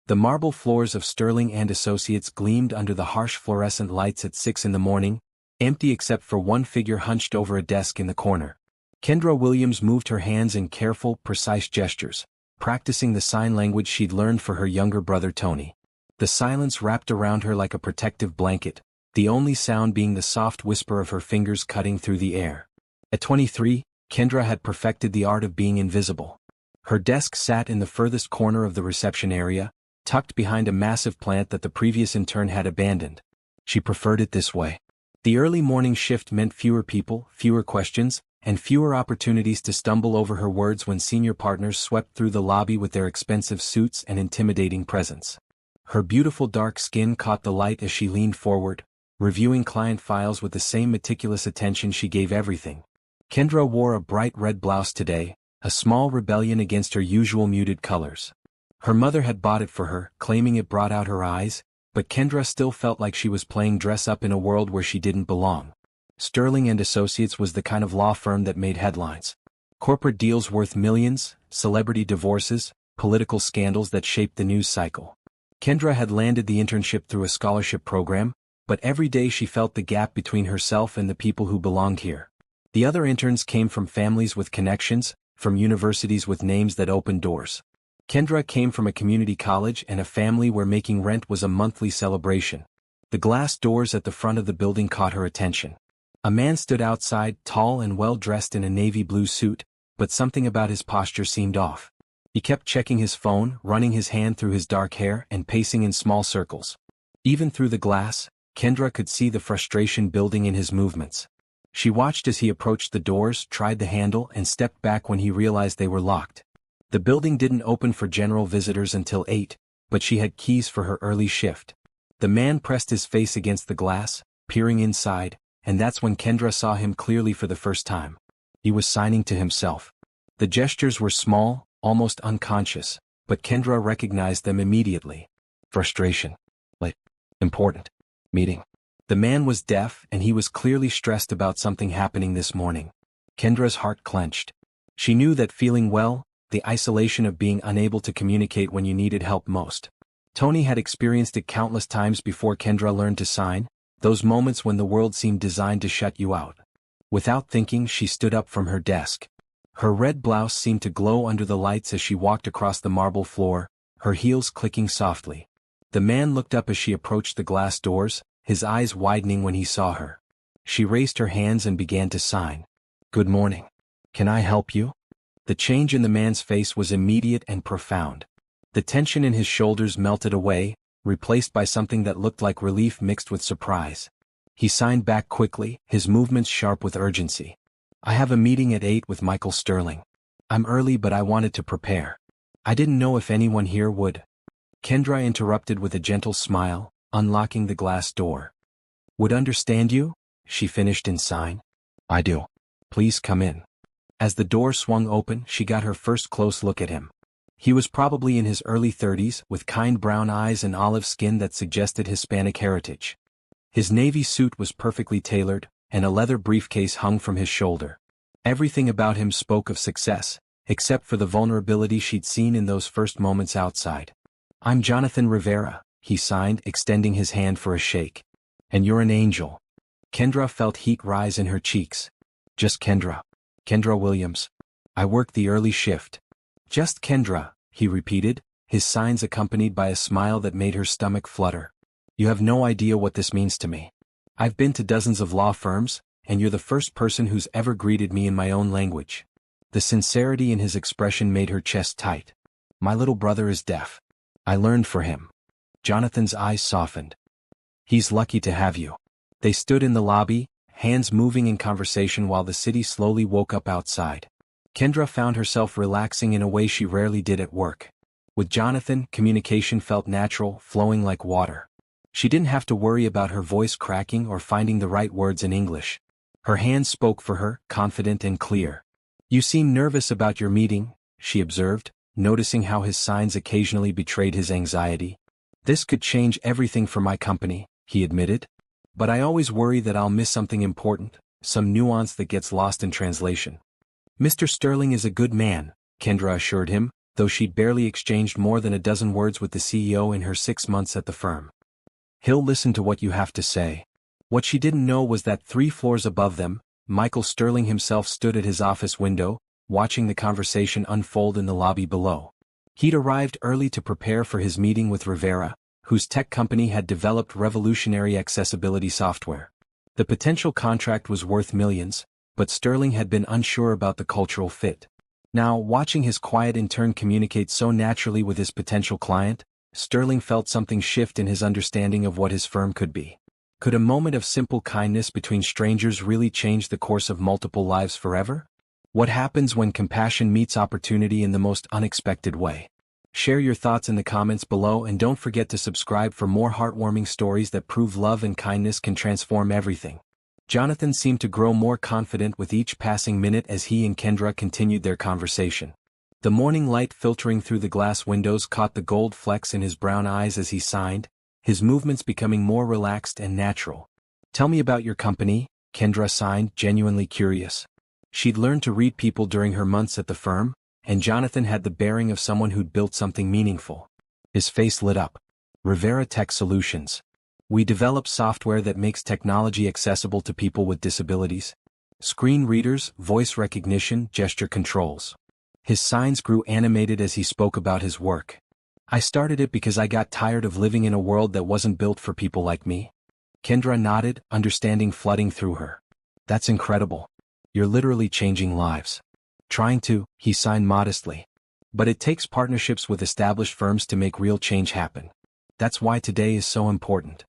The marble floors of Sterling and Associates gleamed under the harsh fluorescent lights at 6 in the morning, empty except for one figure hunched over a desk in the corner. Kendra Williams moved her hands in careful, precise gestures, practicing the sign language she'd learned for her younger brother Tony. The silence wrapped around her like a protective blanket, the only sound being the soft whisper of her fingers cutting through the air. At 23, Kendra had perfected the art of being invisible. Her desk sat in the furthest corner of the reception area, tucked behind a massive plant that the previous intern had abandoned. She preferred it this way. The early morning shift meant fewer people, fewer questions, and fewer opportunities to stumble over her words when senior partners swept through the lobby with their expensive suits and intimidating presence. Her beautiful dark skin caught the light as she leaned forward, reviewing client files with the same meticulous attention she gave everything. Kendra wore a bright red blouse today, a small rebellion against her usual muted colors. Her mother had bought it for her, claiming it brought out her eyes, but Kendra still felt like she was playing dress-up in a world where she didn't belong. Sterling and Associates was the kind of law firm that made headlines. Corporate deals worth millions, celebrity divorces, political scandals that shaped the news cycle. Kendra had landed the internship through a scholarship program, but every day she felt the gap between herself and the people who belonged here. The other interns came from families with connections, from universities with names that opened doors. Kendra came from a community college and a family where making rent was a monthly celebration. The glass doors at the front of the building caught her attention. A man stood outside, tall and well-dressed in a navy blue suit, but something about his posture seemed off. He kept checking his phone, running his hand through his dark hair and pacing in small circles. Even through the glass, Kendra could see the frustration building in his movements. She watched as he approached the doors, tried the handle, and stepped back when he realized they were locked. The building didn't open for general visitors until 8, but she had keys for her early shift. The man pressed his face against the glass, peering inside, and that's when Kendra saw him clearly for the first time. He was signing to himself. The gestures were small, almost unconscious, but Kendra recognized them immediately. Frustration. Late. Important. Meeting. The man was deaf and he was clearly stressed about something happening this morning. Kendra's heart clenched. She knew that feeling well, the isolation of being unable to communicate when you needed help most. Tony had experienced it countless times before Kendra learned to sign, those moments when the world seemed designed to shut you out. Without thinking, she stood up from her desk. Her red blouse seemed to glow under the lights as she walked across the marble floor, her heels clicking softly. The man looked up as she approached the glass doors, his eyes widening when he saw her. She raised her hands and began to sign. "Good morning. Can I help you?" The change in the man's face was immediate and profound. The tension in his shoulders melted away, replaced by something that looked like relief mixed with surprise. He signed back quickly, his movements sharp with urgency. "I have a meeting at 8 with Michael Sterling. I'm early but I wanted to prepare. I didn't know if anyone here would." Kendra interrupted with a gentle smile, unlocking the glass door. "Would understand you?" she finished in sign. "I do. Please come in." As the door swung open, she got her first close look at him. He was probably in his early 30s, with kind brown eyes and olive skin that suggested Hispanic heritage. His navy suit was perfectly tailored, and a leather briefcase hung from his shoulder. Everything about him spoke of success, except for the vulnerability she'd seen in those first moments outside. "I'm Jonathan Rivera," he signed, extending his hand for a shake. "And you're an angel." Kendra felt heat rise in her cheeks. "Just Kendra. Kendra Williams. I work the early shift." "Just Kendra," he repeated, his signs accompanied by a smile that made her stomach flutter. "You have no idea what this means to me. I've been to dozens of law firms, and you're the first person who's ever greeted me in my own language." The sincerity in his expression made her chest tight. "My little brother is deaf. I learned for him." Jonathan's eyes softened. "He's lucky to have you." They stood in the lobby, hands moving in conversation while the city slowly woke up outside. Kendra found herself relaxing in a way she rarely did at work. With Jonathan, communication felt natural, flowing like water. She didn't have to worry about her voice cracking or finding the right words in English. Her hands spoke for her, confident and clear. "You seem nervous about your meeting," she observed, noticing how his signs occasionally betrayed his anxiety. "This could change everything for my company," he admitted. "But I always worry that I'll miss something important, some nuance that gets lost in translation." "Mr. Sterling is a good man," Kendra assured him, though she'd barely exchanged more than a dozen words with the CEO in her 6 months at the firm. "He'll listen to what you have to say." What she didn't know was that 3 floors above them, Michael Sterling himself stood at his office window, watching the conversation unfold in the lobby below. He'd arrived early to prepare for his meeting with Rivera, whose tech company had developed revolutionary accessibility software. The potential contract was worth millions, but Sterling had been unsure about the cultural fit. Now, watching his quiet intern communicate so naturally with his potential client, Sterling felt something shift in his understanding of what his firm could be. Could a moment of simple kindness between strangers really change the course of multiple lives forever? What happens when compassion meets opportunity in the most unexpected way? Share your thoughts in the comments below and don't forget to subscribe for more heartwarming stories that prove love and kindness can transform everything. Jonathan seemed to grow more confident with each passing minute as he and Kendra continued their conversation. The morning light filtering through the glass windows caught the gold flecks in his brown eyes as he signed, his movements becoming more relaxed and natural. "Tell me about your company," Kendra signed, genuinely curious. She'd learned to read people during her months at the firm, and Jonathan had the bearing of someone who'd built something meaningful. His face lit up. "Rivera Tech Solutions. We develop software that makes technology accessible to people with disabilities. Screen readers, voice recognition, gesture controls." His signs grew animated as he spoke about his work. "I started it because I got tired of living in a world that wasn't built for people like me." Kendra nodded, understanding flooding through her. "That's incredible. You're literally changing lives." "Trying to," he signed modestly. "But it takes partnerships with established firms to make real change happen. That's why today is so important."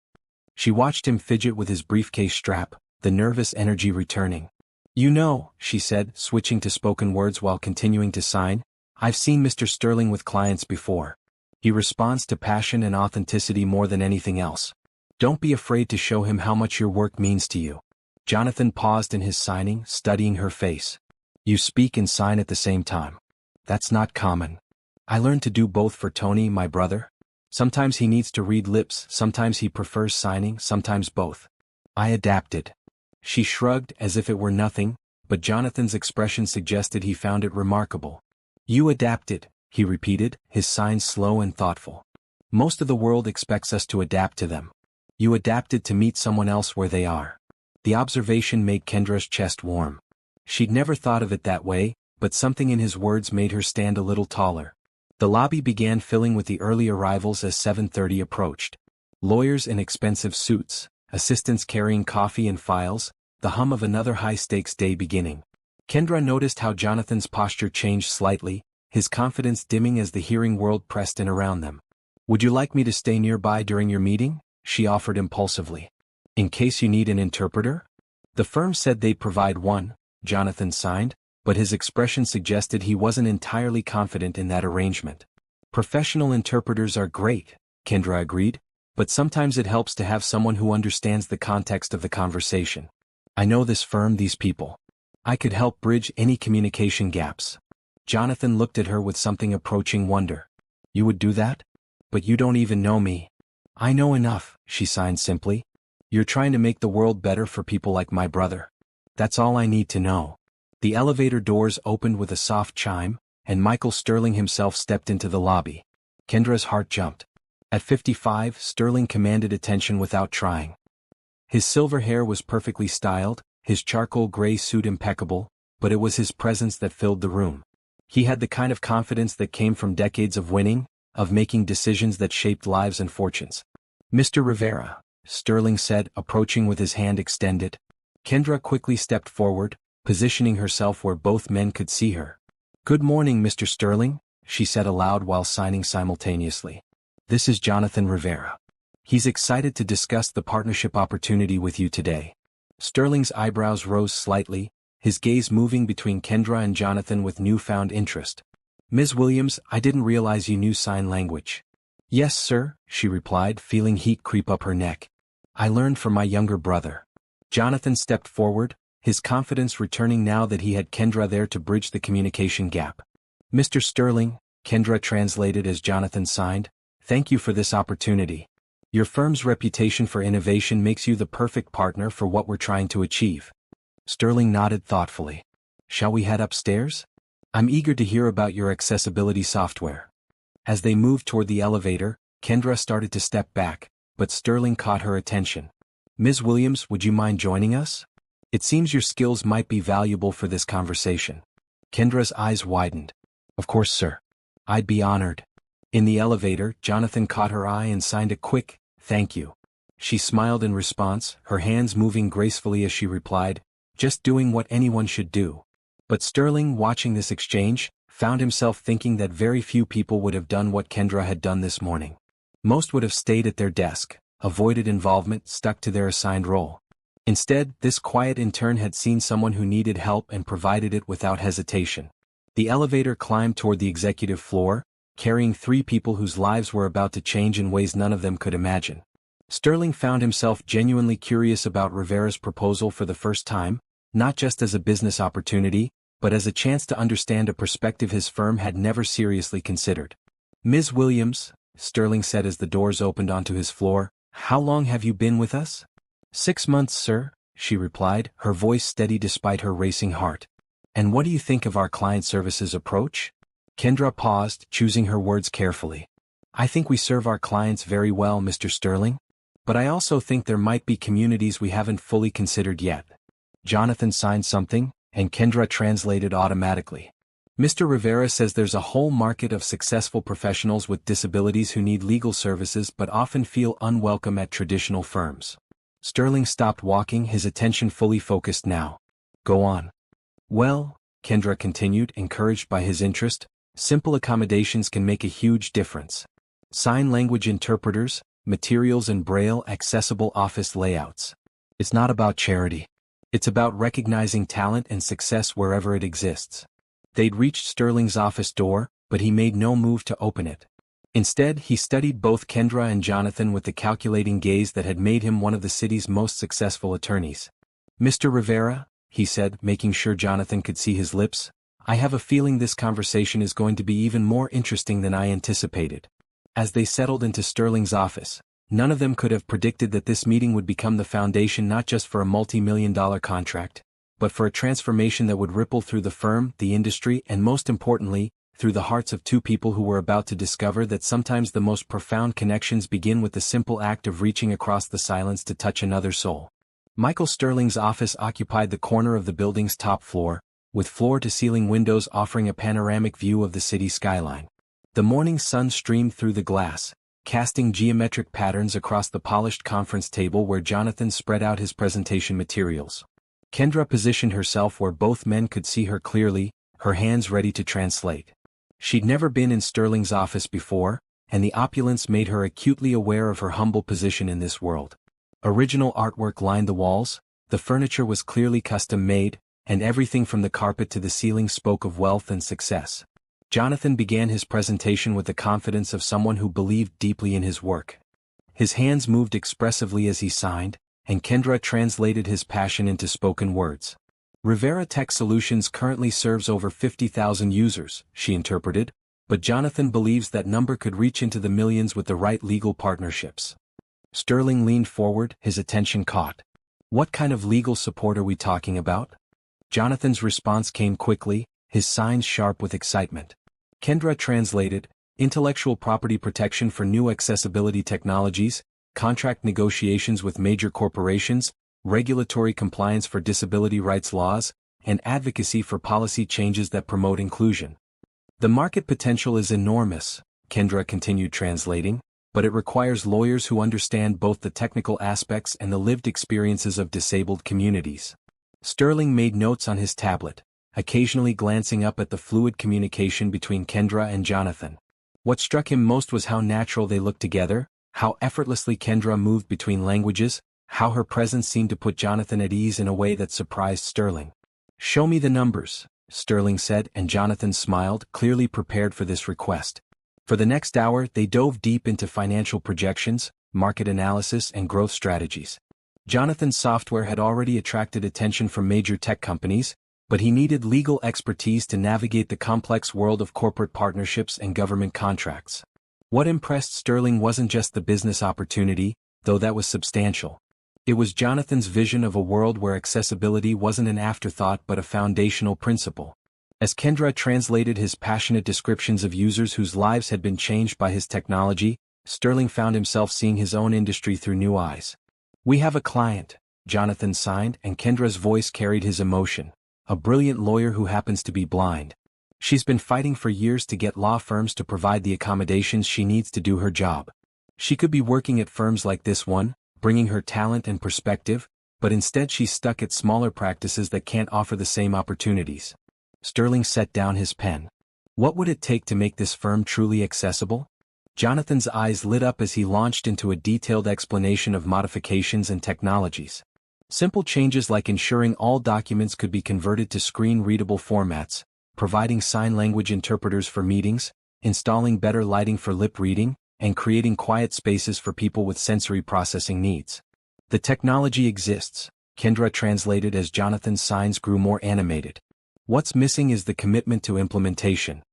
She watched him fidget with his briefcase strap, the nervous energy returning. "You know," she said, switching to spoken words while continuing to sign, "I've seen Mr. Sterling with clients before. He responds to passion and authenticity more than anything else. Don't be afraid to show him how much your work means to you." Jonathan paused in his signing, studying her face. "You speak and sign at the same time. That's not common." "I learned to do both for Tony, my brother. Sometimes he needs to read lips, sometimes he prefers signing, sometimes both. I adapted." She shrugged as if it were nothing, but Jonathan's expression suggested he found it remarkable. "You adapted," he repeated, his signs slow and thoughtful. "Most of the world expects us to adapt to them. You adapted to meet someone else where they are." The observation made Kendra's chest warm. She'd never thought of it that way, but something in his words made her stand a little taller. The lobby began filling with the early arrivals as 7:30 approached. Lawyers in expensive suits, assistants carrying coffee and files, the hum of another high-stakes day beginning. Kendra noticed how Jonathan's posture changed slightly, his confidence dimming as the hearing world pressed in around them. "Would you like me to stay nearby during your meeting?" she offered impulsively. "In case you need an interpreter?" "The firm said they'd provide one," Jonathan signed, but his expression suggested he wasn't entirely confident in that arrangement. "Professional interpreters are great," Kendra agreed, "but sometimes it helps to have someone who understands the context of the conversation. I know this firm, these people. I could help bridge any communication gaps." Jonathan looked at her with something approaching wonder. "You would do that? But you don't even know me." "I know enough," she signed simply. "You're trying to make the world better for people like my brother. That's all I need to know." The elevator doors opened with a soft chime, and Michael Sterling himself stepped into the lobby. Kendra's heart jumped. At 55, Sterling commanded attention without trying. His silver hair was perfectly styled, his charcoal gray suit impeccable, but it was his presence that filled the room. He had the kind of confidence that came from decades of winning, of making decisions that shaped lives and fortunes. "Mr. Rivera," Sterling said, approaching with his hand extended. Kendra quickly stepped forward, positioning herself where both men could see her. "Good morning, Mr. Sterling," she said aloud while signing simultaneously. "This is Jonathan Rivera. He's excited to discuss the partnership opportunity with you today." Sterling's eyebrows rose slightly, his gaze moving between Kendra and Jonathan with newfound interest. "Ms. Williams, I didn't realize you knew sign language." "Yes, sir," she replied, feeling heat creep up her neck. "I learned from my younger brother." Jonathan stepped forward, his confidence returning now that he had Kendra there to bridge the communication gap. "Mr. Sterling," Kendra translated as Jonathan signed, "thank you for this opportunity. Your firm's reputation for innovation makes you the perfect partner for what we're trying to achieve." Sterling nodded thoughtfully. "Shall we head upstairs?" I'm eager to hear about your accessibility software. As they moved toward the elevator, Kendra started to step back, but Sterling caught her attention. Ms. Williams, would you mind joining us? It seems your skills might be valuable for this conversation. Kendra's eyes widened. Of course, sir. I'd be honored. In the elevator, Jonathan caught her eye and signed a quick, thank you. She smiled in response, her hands moving gracefully as she replied, just doing what anyone should do. But Sterling, watching this exchange, found himself thinking that very few people would have done what Kendra had done this morning. Most would have stayed at their desk, avoided involvement, stuck to their assigned role. Instead, this quiet intern had seen someone who needed help and provided it without hesitation. The elevator climbed toward the executive floor, carrying 3 people whose lives were about to change in ways none of them could imagine. Sterling found himself genuinely curious about Rivera's proposal for the first time, not just as a business opportunity, but as a chance to understand a perspective his firm had never seriously considered. Ms. Williams, Sterling said as the doors opened onto his floor, how long have you been with us? 6 months, sir, she replied, her voice steady despite her racing heart. And what do you think of our client services approach? Kendra paused, choosing her words carefully. I think we serve our clients very well, Mr. Sterling. But I also think there might be communities we haven't fully considered yet. Jonathan signed something, and Kendra translated automatically. Mr. Rivera says there's a whole market of successful professionals with disabilities who need legal services but often feel unwelcome at traditional firms. Sterling stopped walking, his attention fully focused now. Go on. Well, Kendra continued, encouraged by his interest, simple accommodations can make a huge difference. Sign language interpreters, materials and braille accessible office layouts. It's not about charity. It's about recognizing talent and success wherever it exists. They'd reached Sterling's office door, but he made no move to open it. Instead, he studied both Kendra and Jonathan with the calculating gaze that had made him one of the city's most successful attorneys. Mr. Rivera, he said, making sure Jonathan could see his lips, I have a feeling this conversation is going to be even more interesting than I anticipated. As they settled into Sterling's office, none of them could have predicted that this meeting would become the foundation not just for a multi-million-dollar contract, but for a transformation that would ripple through the firm, the industry, and most importantly, through the hearts of 2 people who were about to discover that sometimes the most profound connections begin with the simple act of reaching across the silence to touch another soul. Michael Sterling's office occupied the corner of the building's top floor, with floor-to-ceiling windows offering a panoramic view of the city skyline. The morning sun streamed through the glass, casting geometric patterns across the polished conference table where Jonathan spread out his presentation materials. Kendra positioned herself where both men could see her clearly, her hands ready to translate. She'd never been in Sterling's office before, and the opulence made her acutely aware of her humble position in this world. Original artwork lined the walls, the furniture was clearly custom-made, and everything from the carpet to the ceiling spoke of wealth and success. Jonathan began his presentation with the confidence of someone who believed deeply in his work. His hands moved expressively as he signed, and Kendra translated his passion into spoken words. Rivera Tech Solutions currently serves over 50,000 users, she interpreted, but Jonathan believes that number could reach into the millions with the right legal partnerships. Sterling leaned forward, his attention caught. What kind of legal support are we talking about? Jonathan's response came quickly, his signs sharp with excitement. Kendra translated, intellectual property protection for new accessibility technologies, contract negotiations with major corporations, regulatory compliance for disability rights laws, and advocacy for policy changes that promote inclusion. The market potential is enormous, Kendra continued translating, but it requires lawyers who understand both the technical aspects and the lived experiences of disabled communities. Sterling made notes on his tablet, occasionally glancing up at the fluid communication between Kendra and Jonathan. What struck him most was how natural they looked together, how effortlessly Kendra moved between languages, how her presence seemed to put Jonathan at ease in a way that surprised Sterling. Show me the numbers, Sterling said, and Jonathan smiled, clearly prepared for this request. For the next hour, they dove deep into financial projections, market analysis, and growth strategies. Jonathan's software had already attracted attention from major tech companies, but he needed legal expertise to navigate the complex world of corporate partnerships and government contracts. What impressed Sterling wasn't just the business opportunity, though that was substantial. It was Jonathan's vision of a world where accessibility wasn't an afterthought but a foundational principle. As Kendra translated his passionate descriptions of users whose lives had been changed by his technology, Sterling found himself seeing his own industry through new eyes. "We have a client," Jonathan signed, and Kendra's voice carried his emotion. "A brilliant lawyer who happens to be blind. She's been fighting for years to get law firms to provide the accommodations she needs to do her job. She could be working at firms like this one, bringing her talent and perspective, but instead she's stuck at smaller practices that can't offer the same opportunities." Sterling set down his pen. What would it take to make this firm truly accessible? Jonathan's eyes lit up as he launched into a detailed explanation of modifications and technologies. Simple changes like ensuring all documents could be converted to screen-readable formats, providing sign language interpreters for meetings, installing better lighting for lip reading, and creating quiet spaces for people with sensory processing needs. "The technology exists," Kendra translated as Jonathan's signs grew more animated. "What's missing is the commitment to implementation.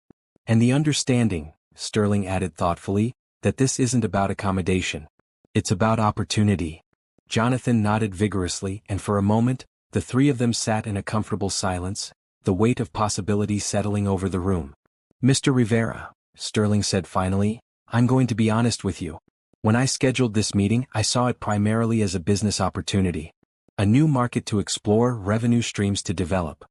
And the understanding," Sterling added thoughtfully, "that this isn't about accommodation. It's about opportunity." Jonathan nodded vigorously, and for a moment, the three of them sat in a comfortable silence, the weight of possibility settling over the room. "Mr. Rivera," Sterling said finally, "I'm going to be honest with you. When I scheduled this meeting, I saw it primarily as a business opportunity. A new market to explore, revenue streams to develop."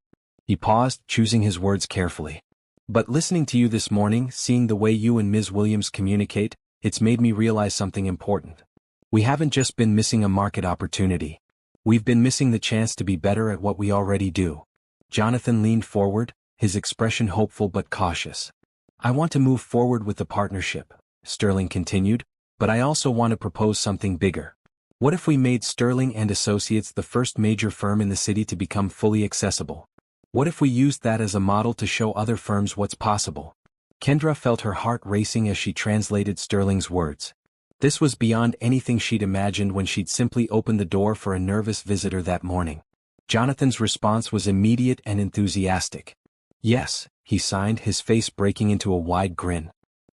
He paused, choosing his words carefully. "But listening to you this morning, seeing the way you and Ms. Williams communicate, it's made me realize something important. We haven't just been missing a market opportunity. We've been missing the chance to be better at what we already do." Jonathan leaned forward, his expression hopeful but cautious. "I want to move forward with the partnership," Sterling continued, "but I also want to propose something bigger. What if we made Sterling and Associates the first major firm in the city to become fully accessible? What if we used that as a model to show other firms what's possible?" Kendra felt her heart racing as she translated Sterling's words. This was beyond anything she'd imagined when she'd simply opened the door for a nervous visitor that morning. Jonathan's response was immediate and enthusiastic. "Yes," he signed, his face breaking into a wide grin.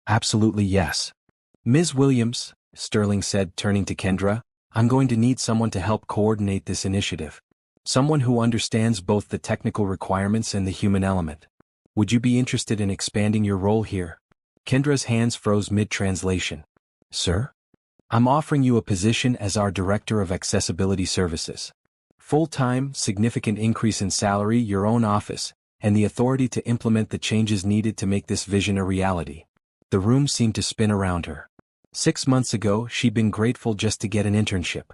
"Absolutely yes. Ms. Williams," Sterling said, turning to Kendra, "I'm going to need someone to help coordinate this initiative. Someone who understands both the technical requirements and the human element. Would you be interested in expanding your role here?" Kendra's hands froze mid-translation. "Sir? I'm offering you a position as our Director of Accessibility Services. Full-time, significant increase in salary, your own office, and the authority to implement the changes needed to make this vision a reality." The room seemed to spin around her. 6 months ago, she'd been grateful just to get an internship.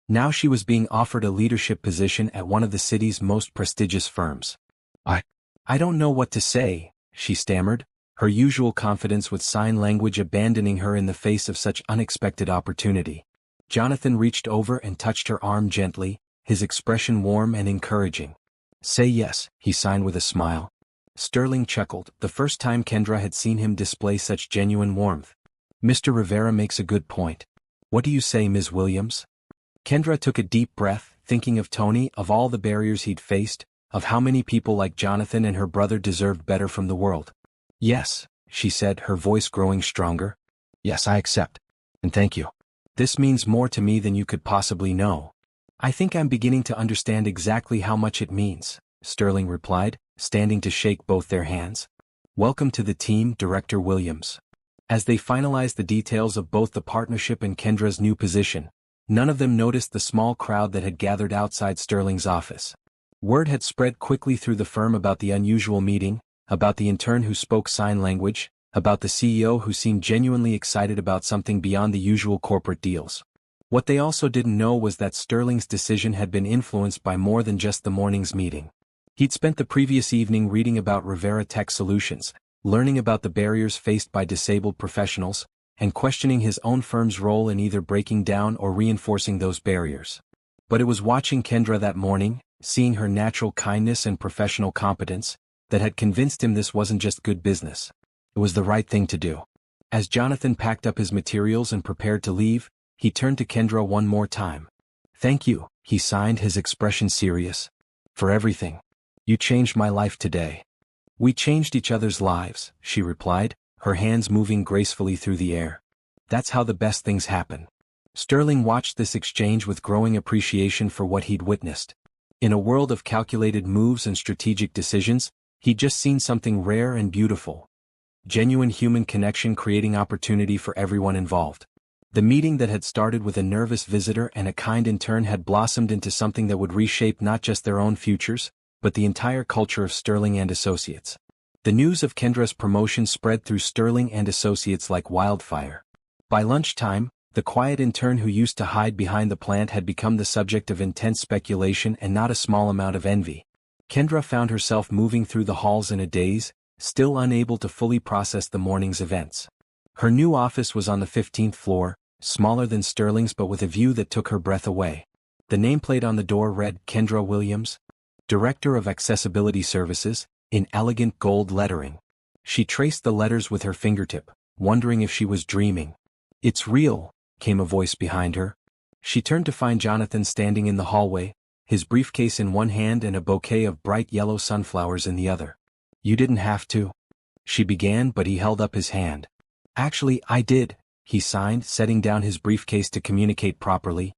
Now she was being offered a leadership position at one of the city's most prestigious firms. I don't know what to say," she stammered, her usual confidence with sign language abandoning her in the face of such unexpected opportunity. Jonathan reached over and touched her arm gently, his expression warm and encouraging. "Say yes," he signed with a smile. Sterling chuckled, the first time Kendra had seen him display such genuine warmth. "Mr. Rivera makes a good point. What do you say, Ms. Williams?" Kendra took a deep breath, thinking of Tony, of all the barriers he'd faced, of how many people like Jonathan and her brother deserved better from the world. "Yes," she said, her voice growing stronger. "Yes, I accept. And thank you. This means more to me than you could possibly know." "I think I'm beginning to understand exactly how much it means," Sterling replied, standing to shake both their hands. "Welcome to the team, Director Williams." As they finalized the details of both the partnership and Kendra's new position, none of them noticed the small crowd that had gathered outside Sterling's office. Word had spread quickly through the firm about the unusual meeting, about the intern who spoke sign language, about the CEO who seemed genuinely excited about something beyond the usual corporate deals. What they also didn't know was that Sterling's decision had been influenced by more than just the morning's meeting. He'd spent the previous evening reading about Rivera Tech Solutions, learning about the barriers faced by disabled professionals, and questioning his own firm's role in either breaking down or reinforcing those barriers. But it was watching Kendra that morning, seeing her natural kindness and professional competence, that had convinced him this wasn't just good business. It was the right thing to do. As Jonathan packed up his materials and prepared to leave, he turned to Kendra one more time. "Thank you," he signed, his expression serious. "For everything. You changed my life today." "We changed each other's lives," she replied, her hands moving gracefully through the air. "That's how the best things happen." Sterling watched this exchange with growing appreciation for what he'd witnessed. In a world of calculated moves and strategic decisions, He'd just seen something rare and beautiful. Genuine human connection creating opportunity for everyone involved. The meeting that had started with a nervous visitor and a kind intern had blossomed into something that would reshape not just their own futures, but the entire culture of Sterling and Associates. The news of Kendra's promotion spread through Sterling and Associates like wildfire. By lunchtime, the quiet intern who used to hide behind the plant had become the subject of intense speculation and not a small amount of envy. Kendra found herself moving through the halls in a daze, still unable to fully process the morning's events. Her new office was on the 15th floor, smaller than Sterling's but with a view that took her breath away. The nameplate on the door read Kendra Williams, Director of Accessibility Services, in elegant gold lettering. She traced the letters with her fingertip, wondering if she was dreaming. "It's real," came a voice behind her. She turned to find Jonathan standing in the hallway, his briefcase in one hand and a bouquet of bright yellow sunflowers in the other. "You didn't have to," she began, but he held up his hand. "Actually, I did," he signed, setting down his briefcase to communicate properly.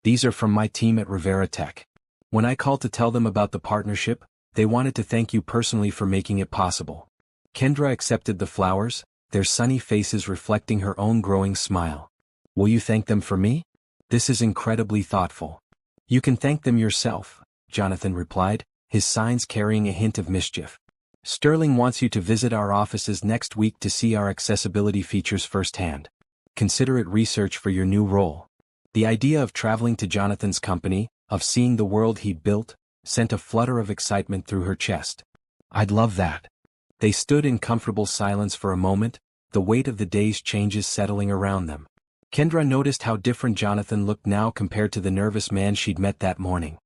"These are from my team at Rivera Tech. When I called to tell them about the partnership, they wanted to thank you personally for making it possible." Kendra accepted the flowers, their sunny faces reflecting her own growing smile. "Will you thank them for me? This is incredibly thoughtful." "You can thank them yourself," Jonathan replied, his signs carrying a hint of mischief. "Sterling wants you to visit our offices next week to see our accessibility features firsthand. Consider it research for your new role." The idea of traveling to Jonathan's company, of seeing the world he'd built, sent a flutter of excitement through her chest. "I'd love that." They stood in comfortable silence for a moment, the weight of the day's changes settling around them. Kendra noticed how different Jonathan looked now compared to the nervous man she'd met that morning.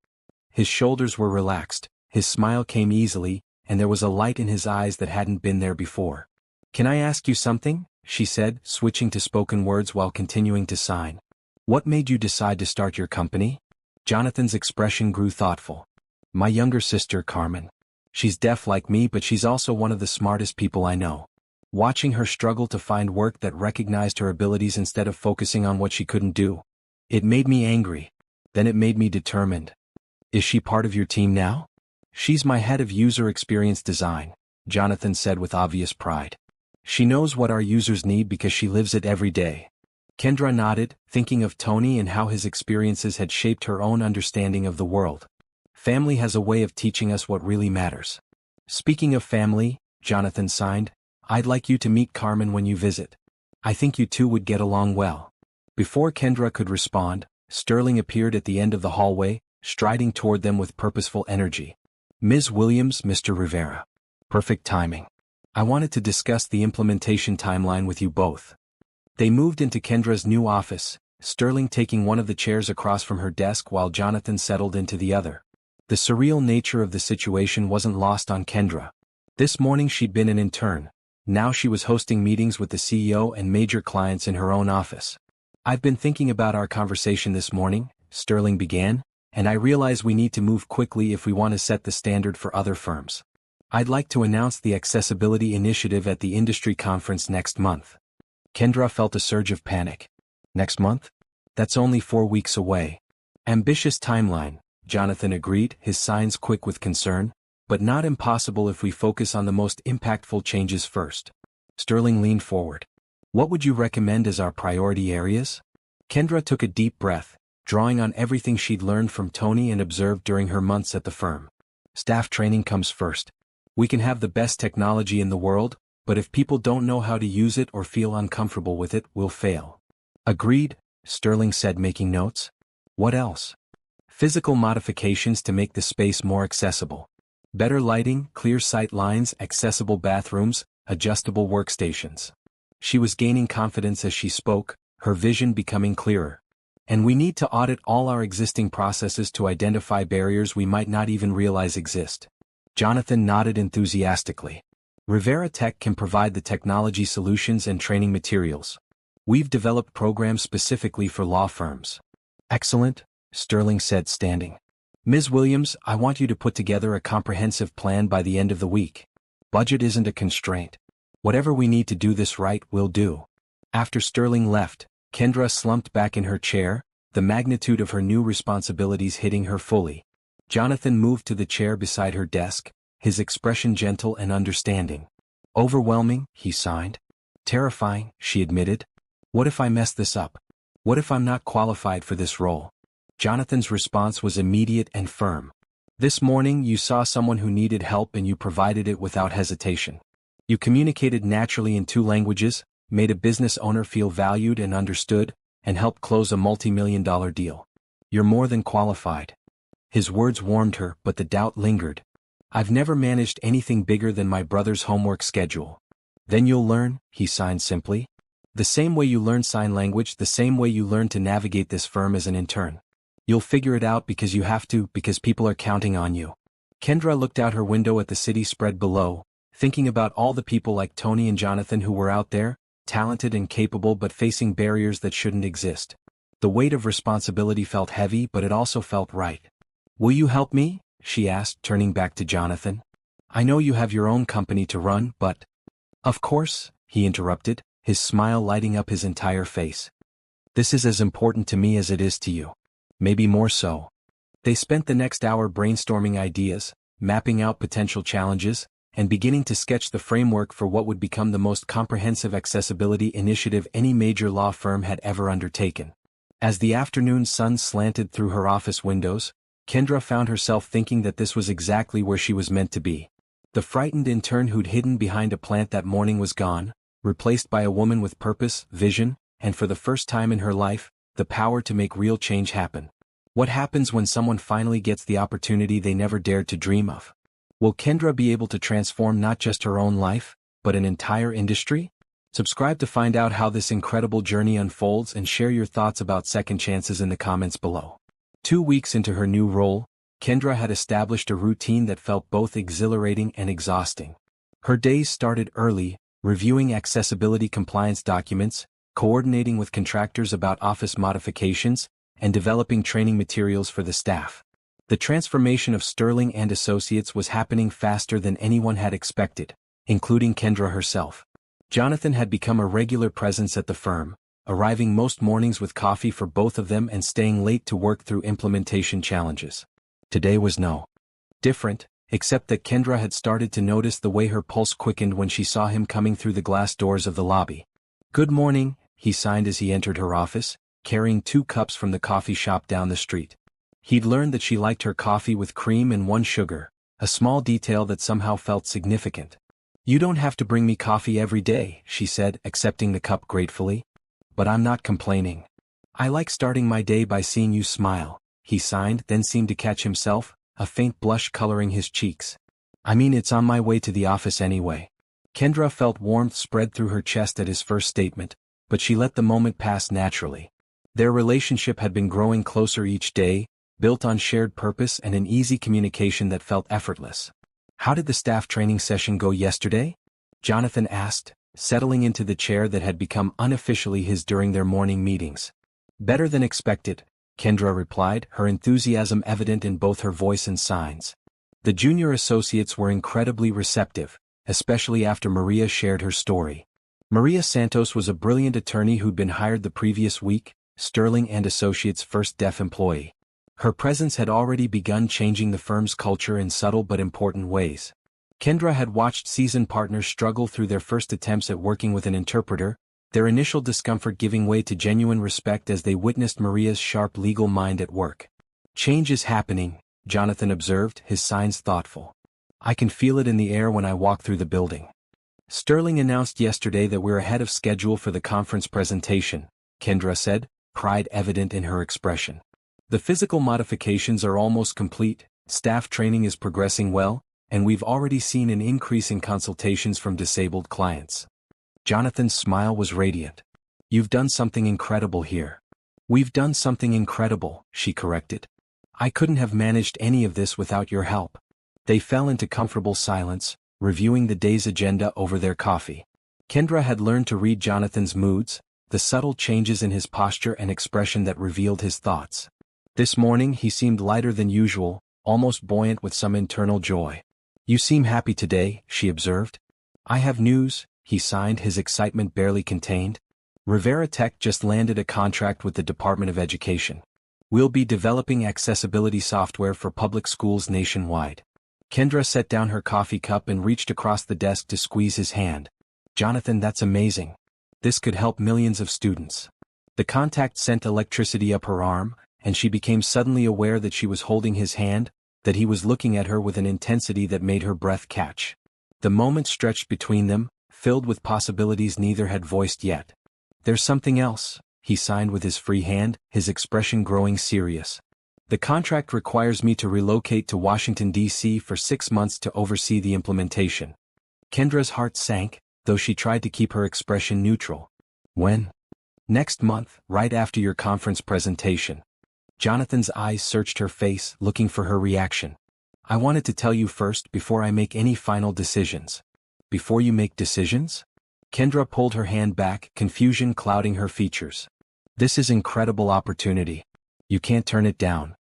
His shoulders were relaxed, his smile came easily, and there was a light in his eyes that hadn't been there before. "Can I ask you something?" she said, switching to spoken words while continuing to sign. "What made you decide to start your company?" Jonathan's expression grew thoughtful. "My younger sister, Carmen. She's deaf like me, but she's also one of the smartest people I know. Watching her struggle to find work that recognized her abilities instead of focusing on what she couldn't do. It made me angry. Then it made me determined." "Is she part of your team now?" "She's my head of user experience design," Jonathan said with obvious pride. "She knows what our users need because she lives it every day." Kendra nodded, thinking of Tony and how his experiences had shaped her own understanding of the world. Family has a way of teaching us what really matters. "Speaking of family," Jonathan signed, "I'd like you to meet Carmen when you visit. I think you two would get along well." Before Kendra could respond, Sterling appeared at the end of the hallway, striding toward them with purposeful energy. "Ms. Williams, Mr. Rivera. Perfect timing. I wanted to discuss the implementation timeline with you both." They moved into Kendra's new office, Sterling taking one of the chairs across from her desk while Jonathan settled into the other. The surreal nature of the situation wasn't lost on Kendra. This morning she'd been an intern. Now she was hosting meetings with the CEO and major clients in her own office. "I've been thinking about our conversation this morning," Sterling began, "and I realize we need to move quickly if we want to set the standard for other firms. I'd like to announce the Accessibility Initiative at the industry conference next month." Kendra felt a surge of panic. "Next month? That's only 4 weeks away." "Ambitious timeline," Jonathan agreed, his signs quick with concern, "but not impossible if we focus on the most impactful changes first." Sterling leaned forward. "What would you recommend as our priority areas?" Kendra took a deep breath, drawing on everything she'd learned from Tony and observed during her months at the firm. "Staff training comes first. We can have the best technology in the world, but if people don't know how to use it or feel uncomfortable with it, we'll fail." "Agreed," Sterling said, making notes. "What else?" "Physical modifications to make the space more accessible. Better lighting, clear sight lines, accessible bathrooms, adjustable workstations." She was gaining confidence as she spoke, her vision becoming clearer. "And we need to audit all our existing processes to identify barriers we might not even realize exist." Jonathan nodded enthusiastically. "Rivera Tech can provide the technology solutions and training materials. We've developed programs specifically for law firms." "Excellent," Sterling said, standing. "Ms. Williams, I want you to put together a comprehensive plan by the end of the week. Budget isn't a constraint. Whatever we need to do this right, we'll do." After Sterling left, Kendra slumped back in her chair, the magnitude of her new responsibilities hitting her fully. Jonathan moved to the chair beside her desk, his expression gentle and understanding. Overwhelming, he signed. Terrifying, she admitted. What if I mess this up? What if I'm not qualified for this role? Jonathan's response was immediate and firm. This morning you saw someone who needed help and you provided it without hesitation. You communicated naturally in 2 languages, made a business owner feel valued and understood, and helped close a multi-million-dollar deal. You're more than qualified. His words warmed her, but the doubt lingered. I've never managed anything bigger than my brother's homework schedule. Then you'll learn, he signed simply. The same way you learn sign language, the same way you learn to navigate this firm as an intern. You'll figure it out because you have to, because people are counting on you. Kendra looked out her window at the city spread below, thinking about all the people like Tony and Jonathan who were out there, talented and capable but facing barriers that shouldn't exist. The weight of responsibility felt heavy, but it also felt right. Will you help me? She asked, turning back to Jonathan. I know you have your own company to run, but... Of course, he interrupted, his smile lighting up his entire face. This is as important to me as it is to you. Maybe more so. They spent the next hour brainstorming ideas, mapping out potential challenges, and beginning to sketch the framework for what would become the most comprehensive accessibility initiative any major law firm had ever undertaken. As the afternoon sun slanted through her office windows, Kendra found herself thinking that this was exactly where she was meant to be. The frightened intern who'd hidden behind a plant that morning was gone, replaced by a woman with purpose, vision, and for the first time in her life, the power to make real change happen. What happens when someone finally gets the opportunity they never dared to dream of? Will Kendra be able to transform not just her own life, but an entire industry? Subscribe to find out how this incredible journey unfolds and share your thoughts about second chances in the comments below. 2 weeks into her new role, Kendra had established a routine that felt both exhilarating and exhausting. Her days started early, reviewing accessibility compliance documents, coordinating with contractors about office modifications, and developing training materials for the staff. The transformation of Sterling and Associates was happening faster than anyone had expected, including Kendra herself. Jonathan had become a regular presence at the firm, arriving most mornings with coffee for both of them and staying late to work through implementation challenges. Today was no different, except that Kendra had started to notice the way her pulse quickened when she saw him coming through the glass doors of the lobby. Good morning, he signed as he entered her office, carrying 2 cups from the coffee shop down the street. He'd learned that she liked her coffee with cream and 1 sugar, a small detail that somehow felt significant. You don't have to bring me coffee every day, she said, accepting the cup gratefully. But I'm not complaining. I like starting my day by seeing you smile, he signed, then seemed to catch himself, a faint blush coloring his cheeks. I mean, it's on my way to the office anyway. Kendra felt warmth spread through her chest at his first statement, but she let the moment pass naturally. Their relationship had been growing closer each day, built on shared purpose and an easy communication that felt effortless. How did the staff training session go yesterday? Jonathan asked, settling into the chair that had become unofficially his during their morning meetings. Better than expected, Kendra replied, her enthusiasm evident in both her voice and signs. The junior associates were incredibly receptive, especially after Maria shared her story. Maria Santos was a brilliant attorney who'd been hired the previous week, Sterling and Associates' first deaf employee. Her presence had already begun changing the firm's culture in subtle but important ways. Kendra had watched seasoned partners struggle through their first attempts at working with an interpreter, their initial discomfort giving way to genuine respect as they witnessed Maria's sharp legal mind at work. Change is happening, Jonathan observed, his signs thoughtful. I can feel it in the air when I walk through the building. Sterling announced yesterday that we're ahead of schedule for the conference presentation, Kendra said, pride evident in her expression. The physical modifications are almost complete, staff training is progressing well, and we've already seen an increase in consultations from disabled clients. Jonathan's smile was radiant. You've done something incredible here. We've done something incredible, she corrected. I couldn't have managed any of this without your help. They fell into comfortable silence, reviewing the day's agenda over their coffee. Kendra had learned to read Jonathan's moods, the subtle changes in his posture and expression that revealed his thoughts. This morning he seemed lighter than usual, almost buoyant with some internal joy. You seem happy today, she observed. I have news, he signed, his excitement barely contained. Rivera Tech just landed a contract with the Department of Education. We'll be developing accessibility software for public schools nationwide. Kendra set down her coffee cup and reached across the desk to squeeze his hand. Jonathan, that's amazing. This could help millions of students. The contact sent electricity up her arm, and she became suddenly aware that she was holding his hand, that he was looking at her with an intensity that made her breath catch. The moment stretched between them, filled with possibilities neither had voiced yet. There's something else, he signed with his free hand, his expression growing serious. The contract requires me to relocate to Washington, D.C. for 6 months to oversee the implementation. Kendra's heart sank, though she tried to keep her expression neutral. When? Next month, right after your conference presentation. Jonathan's eyes searched her face, looking for her reaction. I wanted to tell you first before I make any final decisions. Before you make decisions? Kendra pulled her hand back, confusion clouding her features. This is incredible opportunity. You can't turn it down.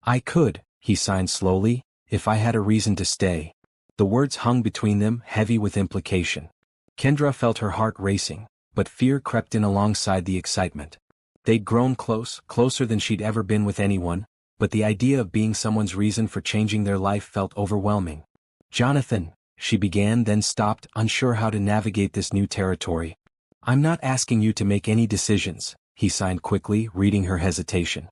I could, he signed slowly, if I had a reason to stay. The words hung between them, heavy with implication. Kendra felt her heart racing, but fear crept in alongside the excitement. They'd grown close, closer than she'd ever been with anyone, but the idea of being someone's reason for changing their life felt overwhelming. Jonathan, she began, then stopped, unsure how to navigate this new territory. I'm not asking you to make any decisions, he signed quickly, reading her hesitation.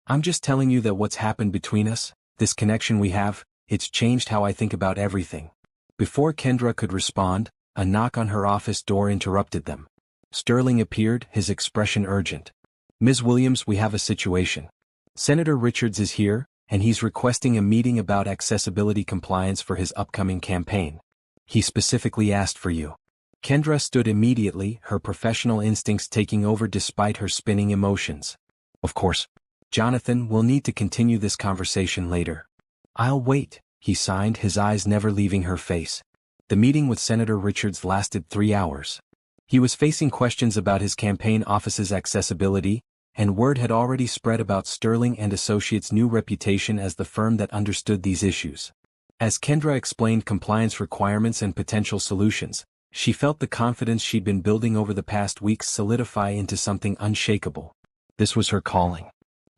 I'm just telling you that what's happened between us, this connection we have, it's changed how I think about everything. Before Kendra could respond, a knock on her office door interrupted them. Sterling appeared, his expression urgent. Ms. Williams, we have a situation. Senator Richards is here, and he's requesting a meeting about accessibility compliance for his upcoming campaign. He specifically asked for you. Kendra stood immediately, her professional instincts taking over despite her spinning emotions. Of course. Jonathan, we'll need to continue this conversation later. I'll wait, he signed, his eyes never leaving her face. The meeting with Senator Richards lasted 3 hours. He was facing questions about his campaign office's accessibility, and word had already spread about Sterling and Associates' new reputation as the firm that understood these issues. As Kendra explained compliance requirements and potential solutions, she felt the confidence she'd been building over the past weeks solidify into something unshakable. This was her calling.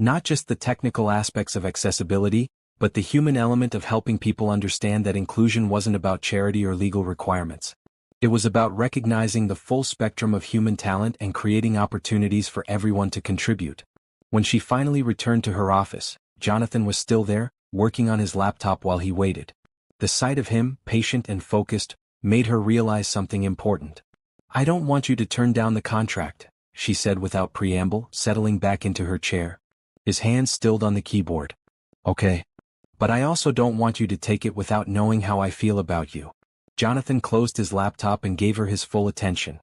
Not just the technical aspects of accessibility, but the human element of helping people understand that inclusion wasn't about charity or legal requirements. It was about recognizing the full spectrum of human talent and creating opportunities for everyone to contribute. When she finally returned to her office, Jonathan was still there, working on his laptop while he waited. The sight of him, patient and focused, made her realize something important. I don't want you to turn down the contract, she said without preamble, settling back into her chair. His hands stilled on the keyboard. Okay. But I also don't want you to take it without knowing how I feel about you. Jonathan closed his laptop and gave her his full attention.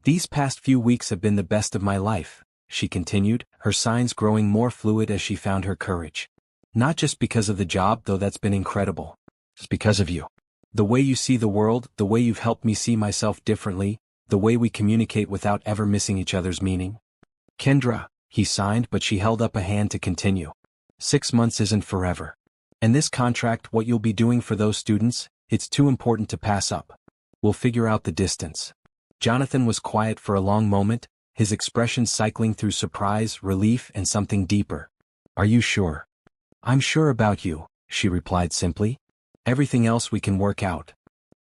These past few weeks have been the best of my life, she continued, her signs growing more fluid as she found her courage. Not just because of the job, though that's been incredible. It's because of you. The way you see the world, the way you've helped me see myself differently, the way we communicate without ever missing each other's meaning. Kendra, he signed, but she held up a hand to continue. 6 months isn't forever. And this contract, what you'll be doing for those students, it's too important to pass up. We'll figure out the distance. Jonathan was quiet for a long moment, his expression cycling through surprise, relief, and something deeper. Are you sure? I'm sure about you, she replied simply. Everything else we can work out.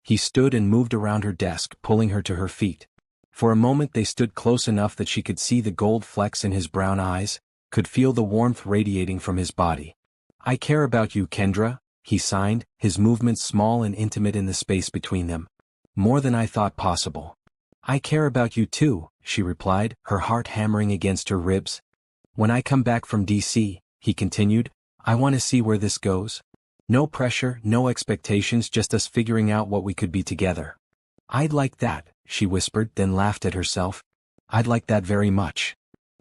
He stood and moved around her desk, pulling her to her feet. For a moment they stood close enough that she could see the gold flecks in his brown eyes, could feel the warmth radiating from his body. I care about you, Kendra, he signed, his movements small and intimate in the space between them. More than I thought possible. I care about you too, she replied, her heart hammering against her ribs. When I come back from D.C., he continued, I want to see where this goes. No pressure, no expectations, just us figuring out what we could be together. I'd like that, she whispered, then laughed at herself. I'd like that very much.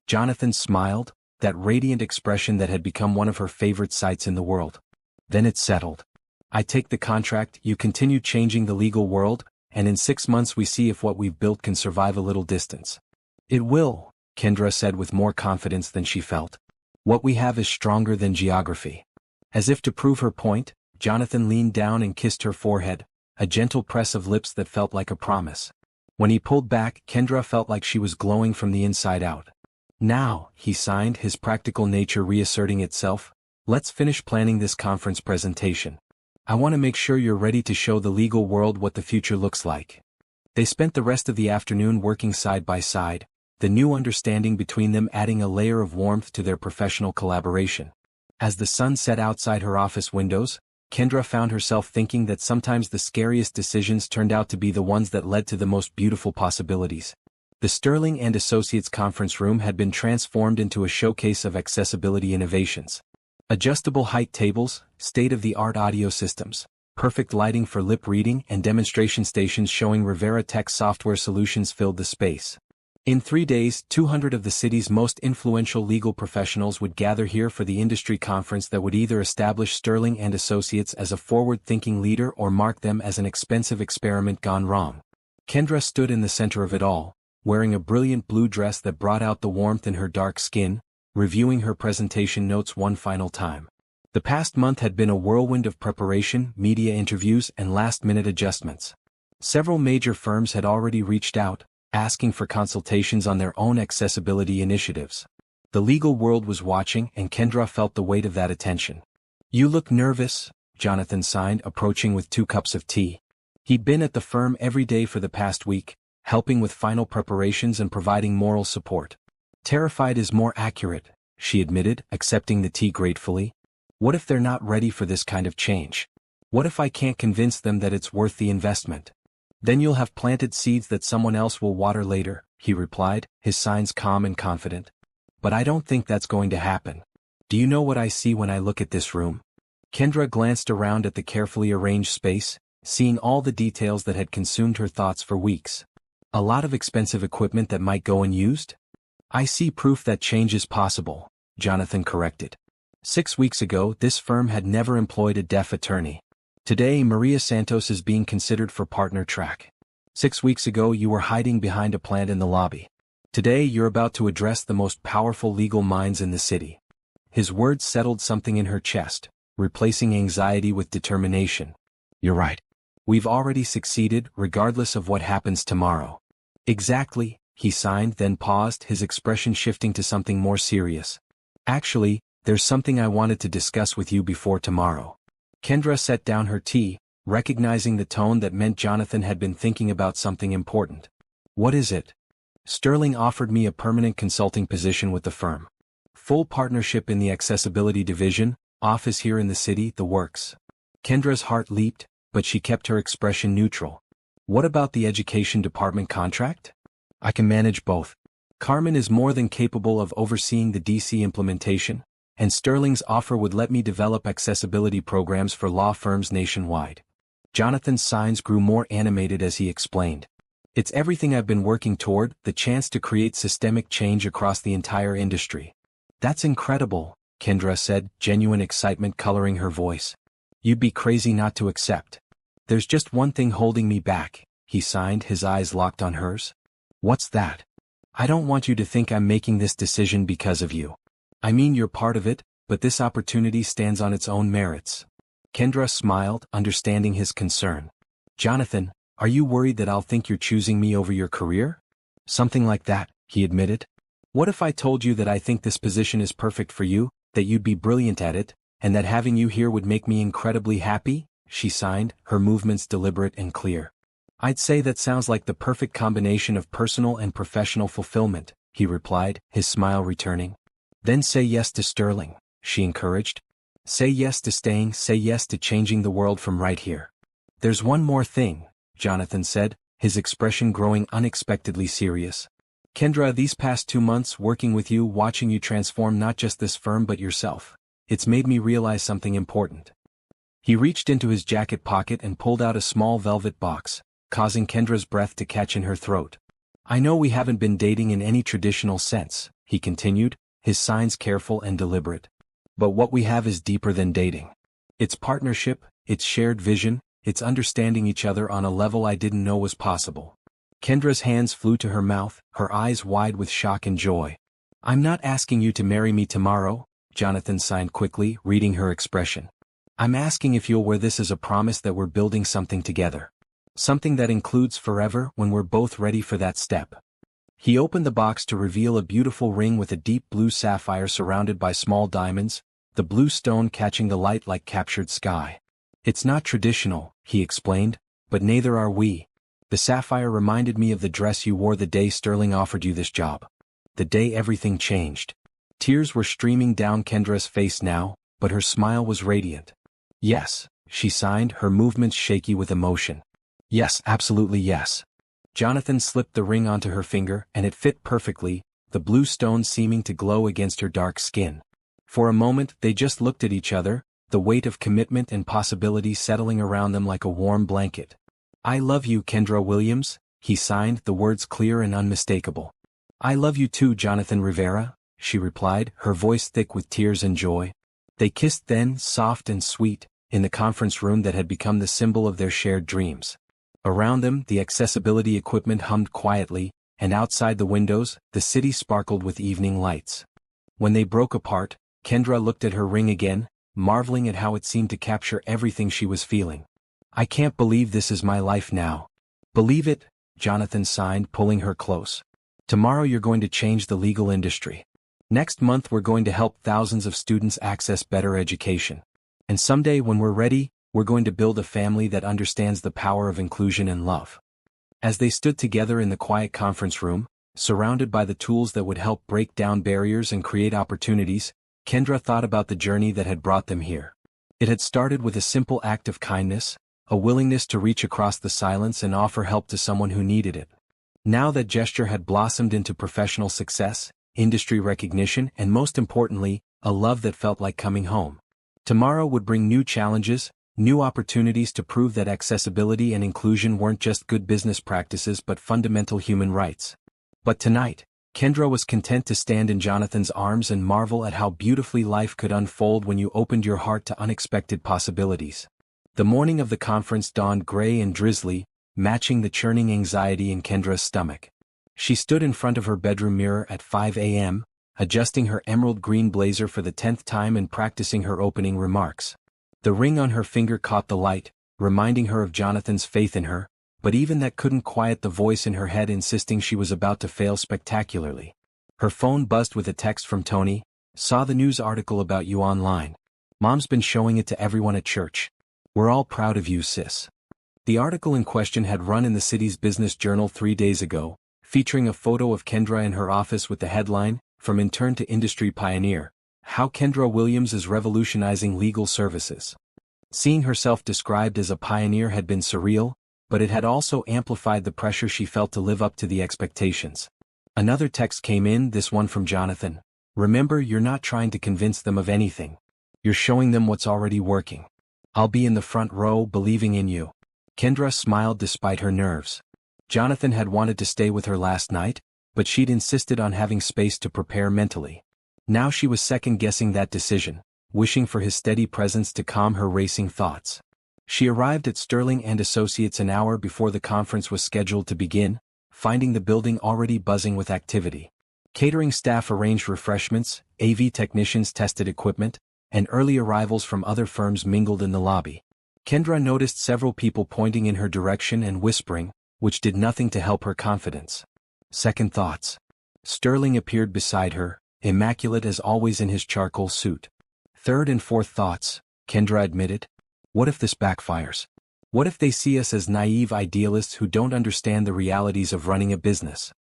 Jonathan smiled, that radiant expression that had become one of her favorite sights in the world. Then it settled. I take the contract, you continue changing the legal world, and in 6 months we see if what we've built can survive a little distance. It will, Kendra said with more confidence than she felt. What we have is stronger than geography. As if to prove her point, Jonathan leaned down and kissed her forehead, a gentle press of lips that felt like a promise. When he pulled back, Kendra felt like she was glowing from the inside out. Now, he signed, his practical nature reasserting itself, let's finish planning this conference presentation. I want to make sure you're ready to show the legal world what the future looks like. They spent the rest of the afternoon working side by side, the new understanding between them adding a layer of warmth to their professional collaboration. As the sun set outside her office windows, Kendra found herself thinking that sometimes the scariest decisions turned out to be the ones that led to the most beautiful possibilities. The Sterling and Associates conference room had been transformed into a showcase of accessibility innovations. Adjustable height tables, state-of-the-art audio systems, perfect lighting for lip reading and demonstration stations showing Rivera Tech software solutions filled the space. In 3 days, 200 of the city's most influential legal professionals would gather here for the industry conference that would either establish Sterling and Associates as a forward-thinking leader or mark them as an expensive experiment gone wrong. Kendra stood in the center of it all, wearing a brilliant blue dress that brought out the warmth in her dark skin, reviewing her presentation notes one final time. The past month had been a whirlwind of preparation, media interviews, and last-minute adjustments. Several major firms had already reached out, asking for consultations on their own accessibility initiatives. The legal world was watching, and Kendra felt the weight of that attention. "You look nervous," Jonathan signed, approaching with 2 cups of tea. He'd been at the firm every day for the past week, helping with final preparations and providing moral support. "Terrified is more accurate," she admitted, accepting the tea gratefully. "What if they're not ready for this kind of change? What if I can't convince them that it's worth the investment?" "Then you'll have planted seeds that someone else will water later," he replied, his signs calm and confident. "But I don't think that's going to happen. Do you know what I see when I look at this room?" Kendra glanced around at the carefully arranged space, seeing all the details that had consumed her thoughts for weeks. "A lot of expensive equipment that might go unused?" "I see proof that change is possible," Jonathan corrected. 6 weeks ago, this firm had never employed a deaf attorney. Today, Maria Santos is being considered for partner track. 6 weeks ago, you were hiding behind a plant in the lobby. Today, you're about to address the most powerful legal minds in the city. His words settled something in her chest, replacing anxiety with determination. "You're right. We've already succeeded, regardless of what happens tomorrow." "Exactly," he signed, then paused, his expression shifting to something more serious. "Actually, there's something I wanted to discuss with you before tomorrow." Kendra set down her tea, recognizing the tone that meant Jonathan had been thinking about something important. "What is it?" "Sterling offered me a permanent consulting position with the firm. Full partnership in the accessibility division, office here in the city, the works." Kendra's heart leaped, but she kept her expression neutral. "What about the education department contract?" "I can manage both. Carmen is more than capable of overseeing the DC implementation, and Sterling's offer would let me develop accessibility programs for law firms nationwide." Jonathan's signs grew more animated as he explained. "It's everything I've been working toward, the chance to create systemic change across the entire industry." "That's incredible," Kendra said, genuine excitement coloring her voice. "You'd be crazy not to accept." "There's just one thing holding me back," he signed, his eyes locked on hers. "What's that?" "I don't want you to think I'm making this decision because of you. I mean, you're part of it, but this opportunity stands on its own merits." Kendra smiled, understanding his concern. "Jonathan, are you worried that I'll think you're choosing me over your career?" "Something like that," he admitted. "What if I told you that I think this position is perfect for you, that you'd be brilliant at it, and that having you here would make me incredibly happy?" She signed, her movements deliberate and clear. "I'd say that sounds like the perfect combination of personal and professional fulfillment," he replied, his smile returning. "Then say yes to Sterling," she encouraged. "Say yes to staying, say yes to changing the world from right here." "There's one more thing," Jonathan said, his expression growing unexpectedly serious. "Kendra, these past 2 months working with you, watching you transform not just this firm but yourself, it's made me realize something important." He reached into his jacket pocket and pulled out a small velvet box, causing Kendra's breath to catch in her throat. "I know we haven't been dating in any traditional sense," he continued, his signs careful and deliberate. "But what we have is deeper than dating. It's partnership, it's shared vision, it's understanding each other on a level I didn't know was possible." Kendra's hands flew to her mouth, her eyes wide with shock and joy. "I'm not asking you to marry me tomorrow," Jonathan signed quickly, reading her expression. "I'm asking if you'll wear this as a promise that we're building something together. Something that includes forever when we're both ready for that step." He opened the box to reveal a beautiful ring with a deep blue sapphire surrounded by small diamonds, the blue stone catching the light like captured sky. It's not traditional, he explained, but neither are we. The sapphire reminded me of the dress you wore the day Sterling offered you this job. The day everything changed. Tears were streaming down Kendra's face now, but her smile was radiant. Yes, she signed, her movements shaky with emotion. Yes, absolutely yes. Jonathan slipped the ring onto her finger and it fit perfectly, the blue stone seeming to glow against her dark skin. For a moment they just looked at each other, the weight of commitment and possibility settling around them like a warm blanket. I love you, Kendra Williams, he signed, the words clear and unmistakable. I love you too, Jonathan Rivera, she replied, her voice thick with tears and joy. They kissed then, soft and sweet, in the conference room that had become the symbol of their shared dreams. Around them, the accessibility equipment hummed quietly, and outside the windows, the city sparkled with evening lights. When they broke apart, Kendra looked at her ring again, marveling at how it seemed to capture everything she was feeling. I can't believe this is my life now. Believe it, Jonathan signed, pulling her close. Tomorrow you're going to change the legal industry. Next month we're going to help thousands of students access better education. And someday when we're ready, we're going to build a family that understands the power of inclusion and love. As they stood together in the quiet conference room, surrounded by the tools that would help break down barriers and create opportunities, Kendra thought about the journey that had brought them here. It had started with a simple act of kindness, a willingness to reach across the silence and offer help to someone who needed it. Now that gesture had blossomed into professional success, industry recognition, and most importantly, a love that felt like coming home. Tomorrow would bring new challenges, new opportunities to prove that accessibility and inclusion weren't just good business practices but fundamental human rights. But tonight, Kendra was content to stand in Jonathan's arms and marvel at how beautifully life could unfold when you opened your heart to unexpected possibilities. The morning of the conference dawned gray and drizzly, matching the churning anxiety in Kendra's stomach. She stood in front of her bedroom mirror at 5 a.m., adjusting her emerald green blazer for the 10th time and practicing her opening remarks. The ring on her finger caught the light, reminding her of Jonathan's faith in her, but even that couldn't quiet the voice in her head insisting she was about to fail spectacularly. Her phone buzzed with a text from Tony. Saw the news article about you online. Mom's been showing it to everyone at church. We're all proud of you, sis. The article in question had run in the city's business journal 3 days ago, featuring a photo of Kendra in her office with the headline, From Intern to Industry Pioneer, How Kendra Williams is Revolutionizing Legal Services. Seeing herself described as a pioneer had been surreal, but it had also amplified the pressure she felt to live up to the expectations. Another text came in, this one from Jonathan. Remember, you're not trying to convince them of anything. You're showing them what's already working. I'll be in the front row believing in you. Kendra smiled despite her nerves. Jonathan had wanted to stay with her last night, but she'd insisted on having space to prepare mentally. Now she was second-guessing that decision, wishing for his steady presence to calm her racing thoughts. She arrived at Sterling and Associates an hour before the conference was scheduled to begin, finding the building already buzzing with activity. Catering staff arranged refreshments, AV technicians tested equipment, and early arrivals from other firms mingled in the lobby. Kendra noticed several people pointing in her direction and whispering, which did nothing to help her confidence. Second thoughts. Sterling appeared beside her, immaculate as always in his charcoal suit. Third and fourth thoughts, Kendra admitted. What if this backfires? What if they see us as naive idealists who don't understand the realities of running a business?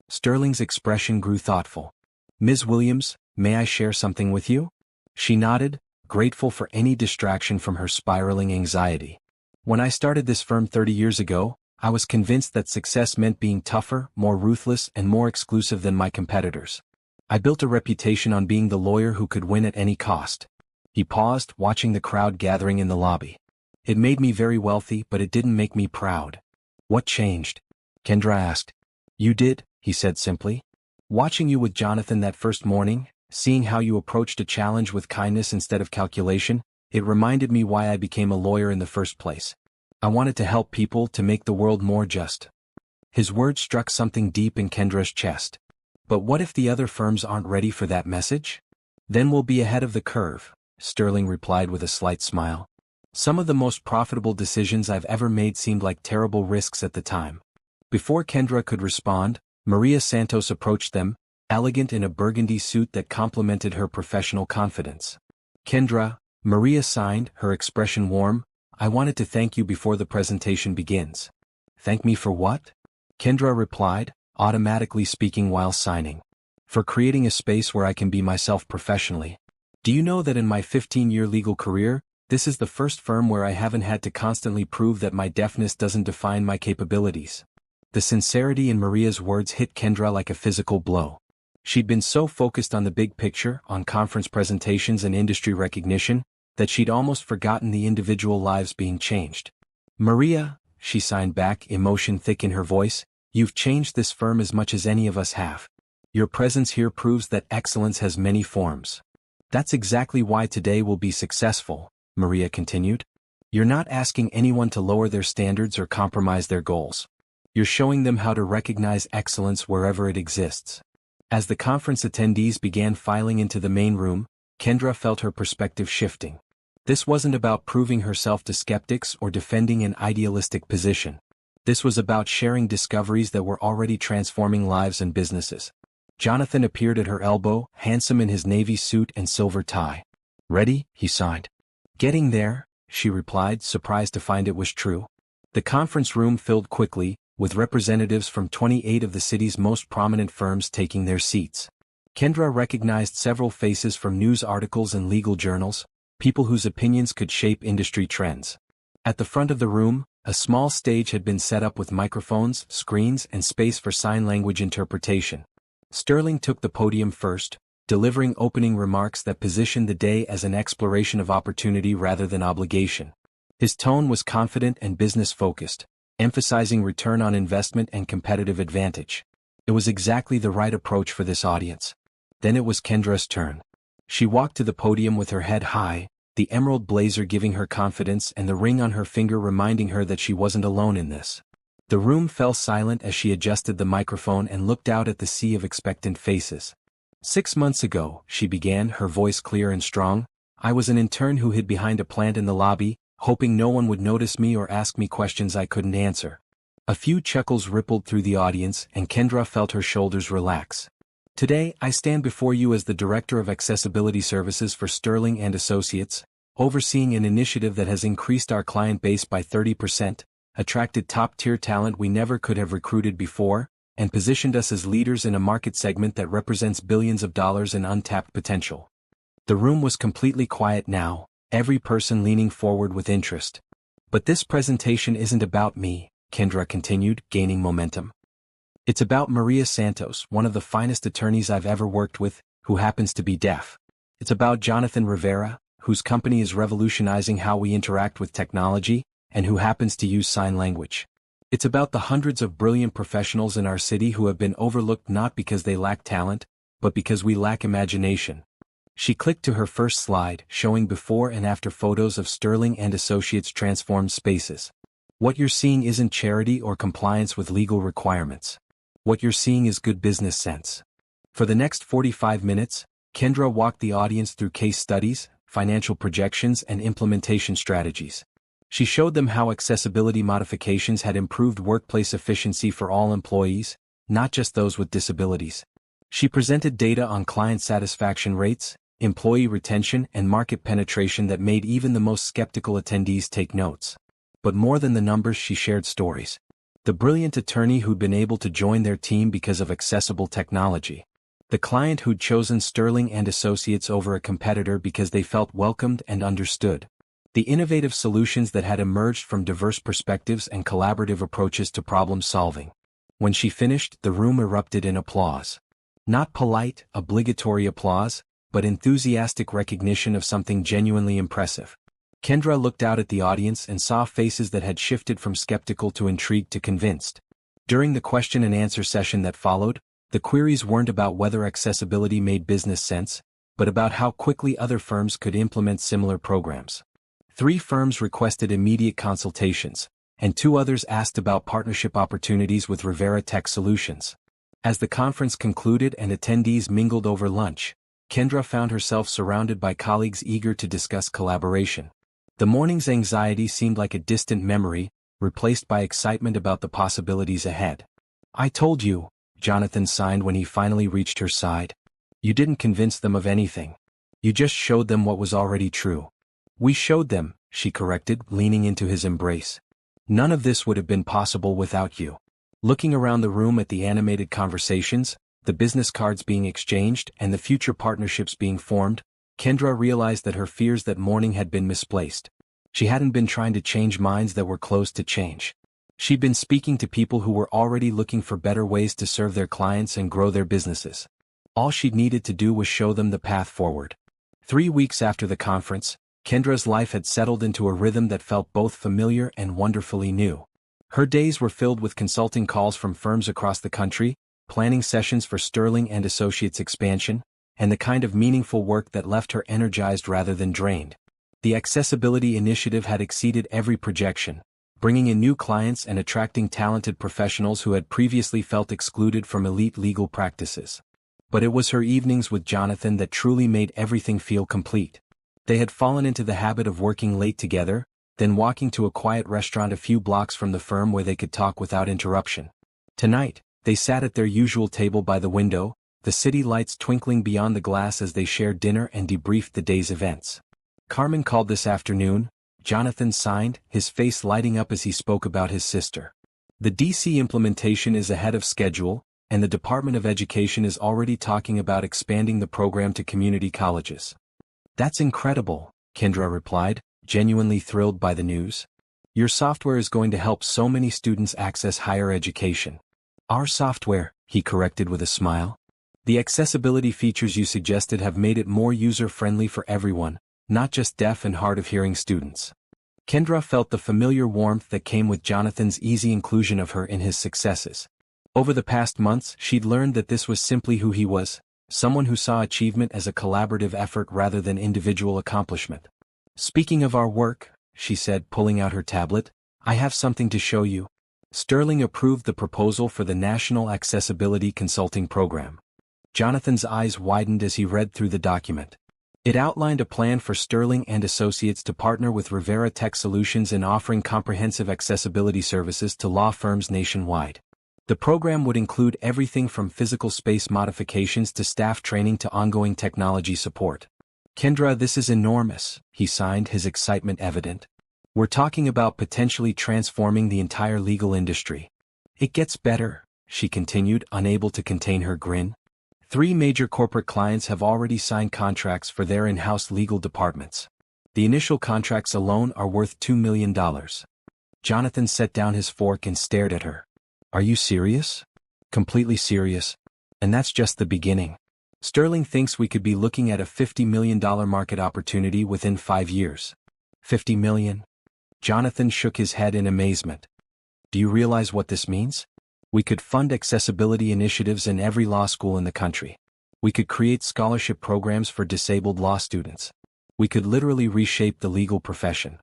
Sterling's expression grew thoughtful. Ms. Williams, may I share something with you? She nodded, grateful for any distraction from her spiraling anxiety. When I started this firm 30 years ago, I was convinced that success meant being tougher, more ruthless, and more exclusive than my competitors. I built a reputation on being the lawyer who could win at any cost. He paused, watching the crowd gathering in the lobby. It made me very wealthy, but it didn't make me proud. What changed? Kendra asked. You did, he said simply. Watching you with Jonathan that first morning, seeing how you approached a challenge with kindness instead of calculation, it reminded me why I became a lawyer in the first place. I wanted to help people, to make the world more just. His words struck something deep in Kendra's chest. But what if the other firms aren't ready for that message? Then we'll be ahead of the curve, Sterling replied with a slight smile. Some of the most profitable decisions I've ever made seemed like terrible risks at the time. Before Kendra could respond, Maria Santos approached them, elegant in a burgundy suit that complemented her professional confidence. Kendra, Maria signed, her expression warm, I wanted to thank you before the presentation begins. Thank me for what? Kendra replied, automatically speaking while signing. For creating a space where I can be myself professionally. Do you know that in my 15-year legal career, this is the first firm where I haven't had to constantly prove that my deafness doesn't define my capabilities? The sincerity in Maria's words hit Kendra like a physical blow. She'd been so focused on the big picture, on conference presentations and industry recognition, that she'd almost forgotten the individual lives being changed. Maria, she signed back, emotion thick in her voice, you've changed this firm as much as any of us have. Your presence here proves that excellence has many forms. That's exactly why today will be successful, Maria continued. You're not asking anyone to lower their standards or compromise their goals. You're showing them how to recognize excellence wherever it exists. As the conference attendees began filing into the main room, Kendra felt her perspective shifting. This wasn't about proving herself to skeptics or defending an idealistic position. This was about sharing discoveries that were already transforming lives and businesses. Jonathan appeared at her elbow, handsome in his navy suit and silver tie. Ready? He sighed. Getting there, she replied, surprised to find it was true. The conference room filled quickly, with representatives from 28 of the city's most prominent firms taking their seats. Kendra recognized several faces from news articles and legal journals, people whose opinions could shape industry trends. At the front of the room, a small stage had been set up with microphones, screens, and space for sign language interpretation. Sterling took the podium first, delivering opening remarks that positioned the day as an exploration of opportunity rather than obligation. His tone was confident and business-focused, emphasizing return on investment and competitive advantage. It was exactly the right approach for this audience. Then it was Kendra's turn. She walked to the podium with her head high, the emerald blazer giving her confidence and the ring on her finger reminding her that she wasn't alone in this. The room fell silent as she adjusted the microphone and looked out at the sea of expectant faces. 6 months ago, she began, her voice clear and strong, I was an intern who hid behind a plant in the lobby, hoping no one would notice me or ask me questions I couldn't answer. A few chuckles rippled through the audience and Kendra felt her shoulders relax. Today, I stand before you as the Director of Accessibility Services for Sterling and Associates, overseeing an initiative that has increased our client base by 30%, attracted top-tier talent we never could have recruited before, and positioned us as leaders in a market segment that represents billions of dollars in untapped potential. The room was completely quiet now, every person leaning forward with interest. But this presentation isn't about me, Kendra continued, gaining momentum. It's about Maria Santos, one of the finest attorneys I've ever worked with, who happens to be deaf. It's about Jonathan Rivera, whose company is revolutionizing how we interact with technology, and who happens to use sign language. It's about the hundreds of brilliant professionals in our city who have been overlooked not because they lack talent, but because we lack imagination. She clicked to her first slide, showing before and after photos of Sterling and Associates' transformed spaces. What you're seeing isn't charity or compliance with legal requirements. What you're seeing is good business sense. For the next 45 minutes, Kendra walked the audience through case studies, financial projections, and implementation strategies. She showed them how accessibility modifications had improved workplace efficiency for all employees, not just those with disabilities. She presented data on client satisfaction rates, employee retention, and market penetration that made even the most skeptical attendees take notes. But more than the numbers, she shared stories. The brilliant attorney who'd been able to join their team because of accessible technology. The client who'd chosen Sterling and Associates over a competitor because they felt welcomed and understood. The innovative solutions that had emerged from diverse perspectives and collaborative approaches to problem solving. When she finished, the room erupted in applause. Not polite, obligatory applause, but enthusiastic recognition of something genuinely impressive. Kendra looked out at the audience and saw faces that had shifted from skeptical to intrigued to convinced. During the question and answer session that followed, the queries weren't about whether accessibility made business sense, but about how quickly other firms could implement similar programs. 3 firms requested immediate consultations, and 2 others asked about partnership opportunities with Rivera Tech Solutions. As the conference concluded and attendees mingled over lunch, Kendra found herself surrounded by colleagues eager to discuss collaboration. The morning's anxiety seemed like a distant memory, replaced by excitement about the possibilities ahead. I told you, Jonathan signed when he finally reached her side. You didn't convince them of anything. You just showed them what was already true. We showed them, she corrected, leaning into his embrace. None of this would have been possible without you. Looking around the room at the animated conversations, the business cards being exchanged, and the future partnerships being formed, Kendra realized that her fears that morning had been misplaced. She hadn't been trying to change minds that were closed to change. She'd been speaking to people who were already looking for better ways to serve their clients and grow their businesses. All she'd needed to do was show them the path forward. 3 weeks after the conference, Kendra's life had settled into a rhythm that felt both familiar and wonderfully new. Her days were filled with consulting calls from firms across the country, planning sessions for Sterling and Associates expansion, and the kind of meaningful work that left her energized rather than drained. The accessibility initiative had exceeded every projection, bringing in new clients and attracting talented professionals who had previously felt excluded from elite legal practices. But it was her evenings with Jonathan that truly made everything feel complete. They had fallen into the habit of working late together, then walking to a quiet restaurant a few blocks from the firm where they could talk without interruption. Tonight, they sat at their usual table by the window, the city lights twinkling beyond the glass as they shared dinner and debriefed the day's events. Carmen called this afternoon, Jonathan signed, his face lighting up as he spoke about his sister. The DC implementation is ahead of schedule, and the Department of Education is already talking about expanding the program to community colleges. That's incredible, Kendra replied, genuinely thrilled by the news. Your software is going to help so many students access higher education. Our software, he corrected with a smile. The accessibility features you suggested have made it more user-friendly for everyone, not just deaf and hard-of-hearing students. Kendra felt the familiar warmth that came with Jonathan's easy inclusion of her in his successes. Over the past months, she'd learned that this was simply who he was, someone who saw achievement as a collaborative effort rather than individual accomplishment. Speaking of our work, she said, pulling out her tablet, I have something to show you. Sterling approved the proposal for the National Accessibility Consulting Program. Jonathan's eyes widened as he read through the document. It outlined a plan for Sterling and Associates to partner with Rivera Tech Solutions in offering comprehensive accessibility services to law firms nationwide. The program would include everything from physical space modifications to staff training to ongoing technology support. Kendra, this is enormous, he signed, his excitement evident. We're talking about potentially transforming the entire legal industry. It gets better, she continued, unable to contain her grin. 3 major corporate clients have already signed contracts for their in-house legal departments. The initial contracts alone are worth $2 million. Jonathan set down his fork and stared at her. Are you serious? Completely serious. And that's just the beginning. Sterling thinks we could be looking at a $50 million market opportunity within 5 years. $50 million? Jonathan shook his head in amazement. Do you realize what this means? We could fund accessibility initiatives in every law school in the country. We could create scholarship programs for disabled law students. We could literally reshape the legal profession.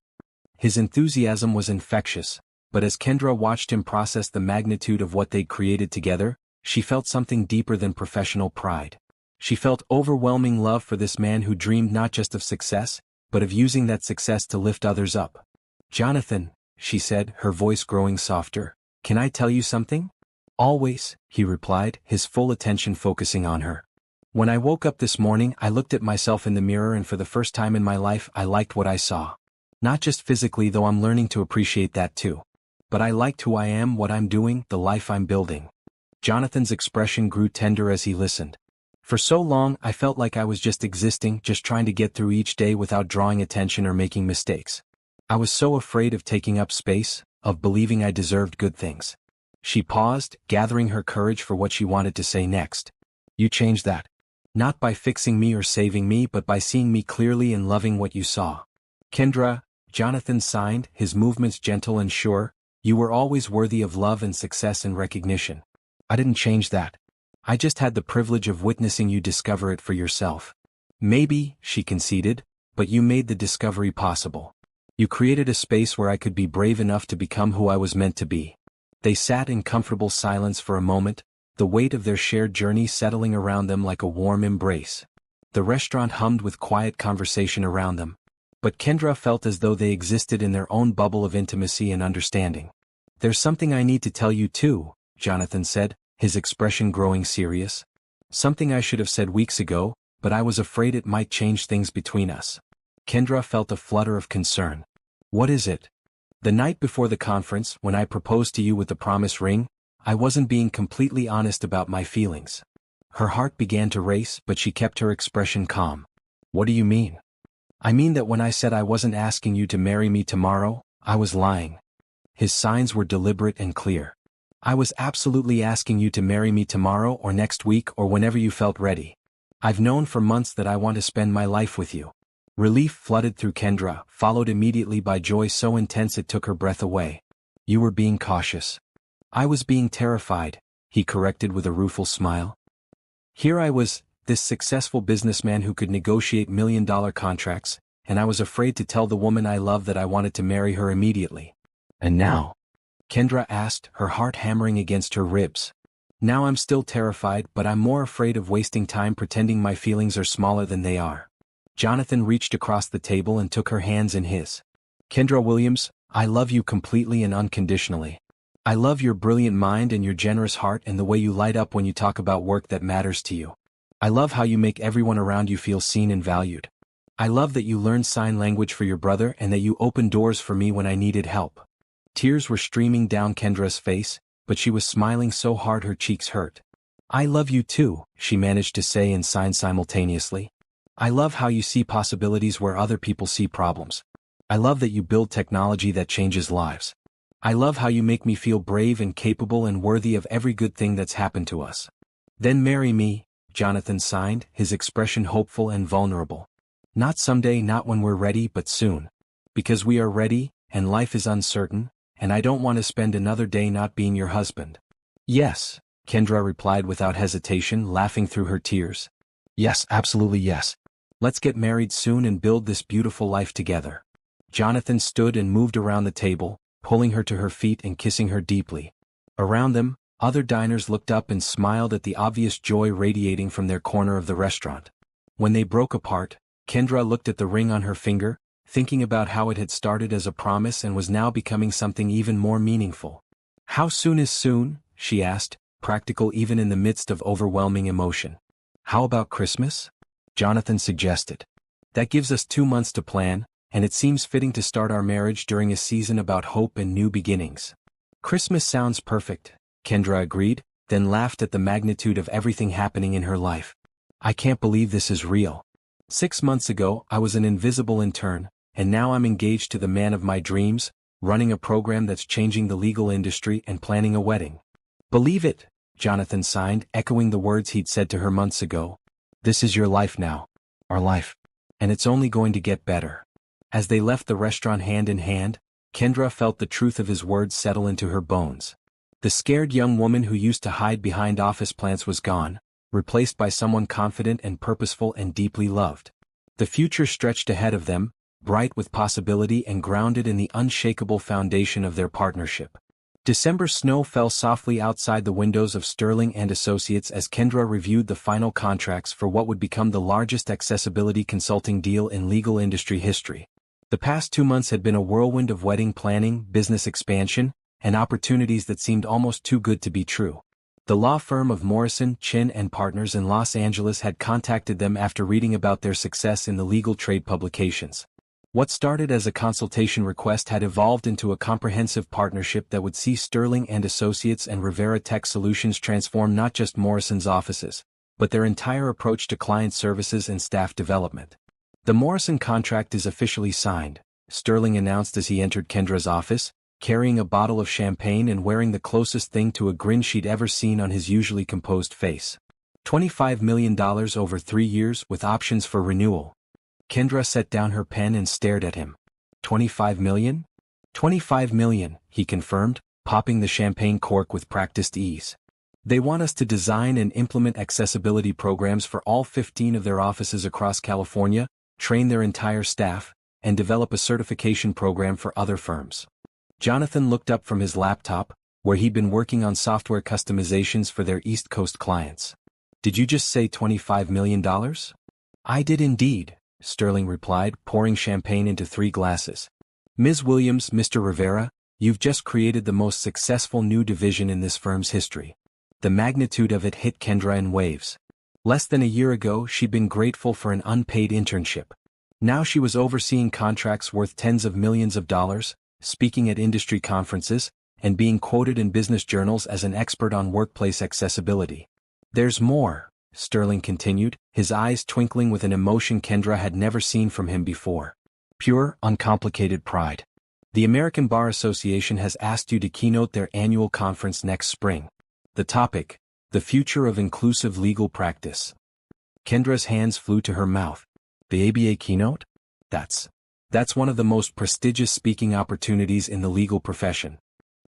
His enthusiasm was infectious, but as Kendra watched him process the magnitude of what they'd created together, she felt something deeper than professional pride. She felt overwhelming love for this man who dreamed not just of success, but of using that success to lift others up. Jonathan, she said, her voice growing softer, can I tell you something? Always, he replied, his full attention focusing on her. When I woke up this morning, I looked at myself in the mirror and for the first time in my life I liked what I saw. Not just physically, though I'm learning to appreciate that too. But I liked who I am, what I'm doing, the life I'm building. Jonathan's expression grew tender as he listened. For so long, I felt like I was just existing, just trying to get through each day without drawing attention or making mistakes. I was so afraid of taking up space, of believing I deserved good things. She paused, gathering her courage for what she wanted to say next. You changed that. Not by fixing me or saving me, but by seeing me clearly and loving what you saw. Kendra, Jonathan signed, his movements gentle and sure, you were always worthy of love and success and recognition. I didn't change that. I just had the privilege of witnessing you discover it for yourself. Maybe, she conceded, but you made the discovery possible. You created a space where I could be brave enough to become who I was meant to be. They sat in comfortable silence for a moment, the weight of their shared journey settling around them like a warm embrace. The restaurant hummed with quiet conversation around them. But Kendra felt as though they existed in their own bubble of intimacy and understanding. There's something I need to tell you too, Jonathan said, his expression growing serious. Something I should have said weeks ago, but I was afraid it might change things between us. Kendra felt a flutter of concern. What is it? The night before the conference, when I proposed to you with the promise ring, I wasn't being completely honest about my feelings. Her heart began to race, but she kept her expression calm. What do you mean? I mean that when I said I wasn't asking you to marry me tomorrow, I was lying. His signs were deliberate and clear. I was absolutely asking you to marry me tomorrow or next week or whenever you felt ready. I've known for months that I want to spend my life with you. Relief flooded through Kendra, followed immediately by joy so intense it took her breath away. You were being cautious. I was being terrified, he corrected with a rueful smile. Here I was, this successful businessman who could negotiate million-dollar contracts, and I was afraid to tell the woman I loved that I wanted to marry her immediately. And now? Kendra asked, her heart hammering against her ribs. Now I'm still terrified, but I'm more afraid of wasting time pretending my feelings are smaller than they are. Jonathan reached across the table and took her hands in his. Kendra Williams, I love you completely and unconditionally. I love your brilliant mind and your generous heart and the way you light up when you talk about work that matters to you. I love how you make everyone around you feel seen and valued. I love that you learned sign language for your brother and that you opened doors for me when I needed help. Tears were streaming down Kendra's face, but she was smiling so hard her cheeks hurt. I love you too, she managed to say and sign simultaneously. I love how you see possibilities where other people see problems. I love that you build technology that changes lives. I love how you make me feel brave and capable and worthy of every good thing that's happened to us. Then marry me, Jonathan signed, his expression hopeful and vulnerable. Not someday, not when we're ready, but soon. Because we are ready, and life is uncertain, and I don't want to spend another day not being your husband. Yes, Kendra replied without hesitation, laughing through her tears. Yes, absolutely yes. Let's get married soon and build this beautiful life together. Jonathan stood and moved around the table, pulling her to her feet and kissing her deeply. Around them, other diners looked up and smiled at the obvious joy radiating from their corner of the restaurant. When they broke apart, Kendra looked at the ring on her finger, thinking about how it had started as a promise and was now becoming something even more meaningful. How soon is soon? She asked, practical even in the midst of overwhelming emotion. How about Christmas? Jonathan suggested. That gives us 2 months to plan, and it seems fitting to start our marriage during a season about hope and new beginnings. Christmas sounds perfect, Kendra agreed, then laughed at the magnitude of everything happening in her life. I can't believe this is real. 6 months ago, I was an invisible intern, and now I'm engaged to the man of my dreams, running a program that's changing the legal industry and planning a wedding. Believe it, Jonathan signed, echoing the words he'd said to her months ago. This is your life now. Our life. And it's only going to get better. As they left the restaurant hand in hand, Kendra felt the truth of his words settle into her bones. The scared young woman who used to hide behind office plants was gone, replaced by someone confident and purposeful and deeply loved. The future stretched ahead of them, bright with possibility and grounded in the unshakable foundation of their partnership. December snow fell softly outside the windows of Sterling and Associates as Kendra reviewed the final contracts for what would become the largest accessibility consulting deal in legal industry history. The past 2 months had been a whirlwind of wedding planning, business expansion, and opportunities that seemed almost too good to be true. The law firm of Morrison, Chin and Partners in Los Angeles had contacted them after reading about their success in the legal trade publications. What started as a consultation request had evolved into a comprehensive partnership that would see Sterling and Associates and Rivera Tech Solutions transform not just Morrison's offices, but their entire approach to client services and staff development. The Morrison contract is officially signed, Sterling announced as he entered Kendra's office, carrying a bottle of champagne and wearing the closest thing to a grin she'd ever seen on his usually composed face. $25 million over 3 years with options for renewal. Kendra set down her pen and stared at him. 25 million? 25 million, he confirmed, popping the champagne cork with practiced ease. They want us to design and implement accessibility programs for all 15 of their offices across California, train their entire staff, and develop a certification program for other firms. Jonathan looked up from his laptop, where he'd been working on software customizations for their East Coast clients. Did you just say $25 million? I did indeed, Sterling replied, pouring champagne into 3 glasses. Ms. Williams, Mr. Rivera, you've just created the most successful new division in this firm's history. The magnitude of it hit Kendra in waves. Less than a year ago, she'd been grateful for an unpaid internship. Now she was overseeing contracts worth tens of millions of dollars, speaking at industry conferences, and being quoted in business journals as an expert on workplace accessibility. There's more, Sterling continued, his eyes twinkling with an emotion Kendra had never seen from him before. Pure, uncomplicated pride. The American Bar Association has asked you to keynote their annual conference next spring. The topic: the future of inclusive legal practice. Kendra's hands flew to her mouth. The ABA keynote? That's one of the most prestigious speaking opportunities in the legal profession.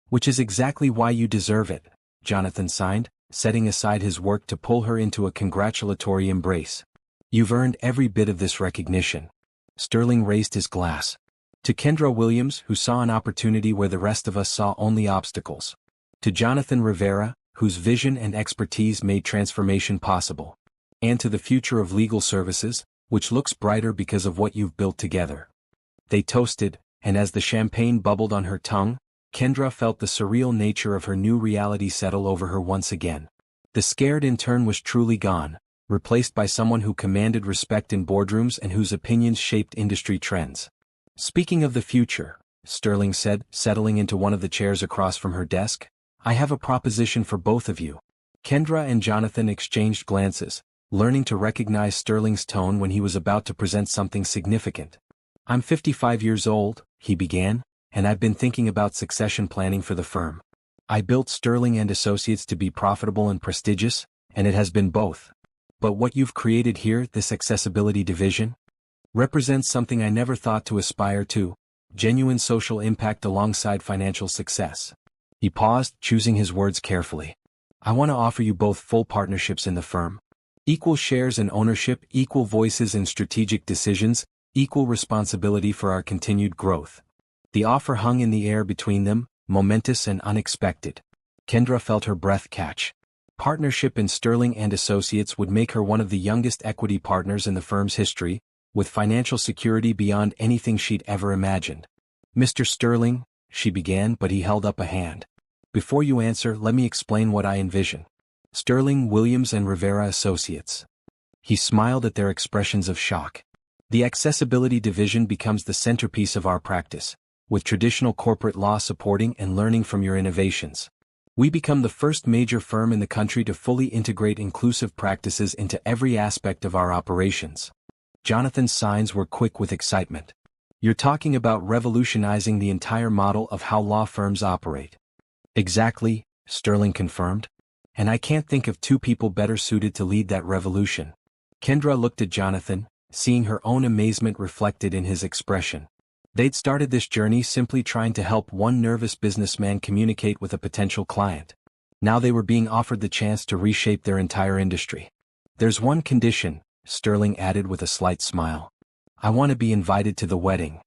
Which is exactly why you deserve it, Jonathan signed, setting aside his work to pull her into a congratulatory embrace. You've earned every bit of this recognition. Sterling raised his glass. To Kendra Williams, who saw an opportunity where the rest of us saw only obstacles. To Jonathan Rivera, whose vision and expertise made transformation possible. And to the future of legal services, which looks brighter because of what you've built together. They toasted, and as the champagne bubbled on her tongue, Kendra felt the surreal nature of her new reality settle over her once again. The scared intern was truly gone, replaced by someone who commanded respect in boardrooms and whose opinions shaped industry trends. Speaking of the future, Sterling said, settling into one of the chairs across from her desk, I have a proposition for both of you. Kendra and Jonathan exchanged glances, learning to recognize Sterling's tone when he was about to present something significant. I'm 55 years old, he began, and I've been thinking about succession planning for the firm. I built Sterling and Associates to be profitable and prestigious, and it has been both. But what you've created here, this accessibility division, represents something I never thought to aspire to: genuine social impact alongside financial success. He paused, choosing his words carefully. I want to offer you both full partnerships in the firm. Equal shares in ownership, equal voices in strategic decisions, equal responsibility for our continued growth. The offer hung in the air between them, momentous and unexpected. Kendra felt her breath catch. Partnership in Sterling and Associates would make her one of the youngest equity partners in the firm's history, with financial security beyond anything she'd ever imagined. Mr. Sterling, she began, but he held up a hand. Before you answer, let me explain what I envision. Sterling, Williams and Rivera Associates. He smiled at their expressions of shock. The accessibility division becomes the centerpiece of our practice, with traditional corporate law supporting and learning from your innovations. We become the first major firm in the country to fully integrate inclusive practices into every aspect of our operations. Jonathan's signs were quick with excitement. You're talking about revolutionizing the entire model of how law firms operate. Exactly, Sterling confirmed. And I can't think of two people better suited to lead that revolution. Kendra looked at Jonathan, seeing her own amazement reflected in his expression. They'd started this journey simply trying to help one nervous businessman communicate with a potential client. Now they were being offered the chance to reshape their entire industry. There's one condition, Sterling added with a slight smile. I want to be invited to the wedding.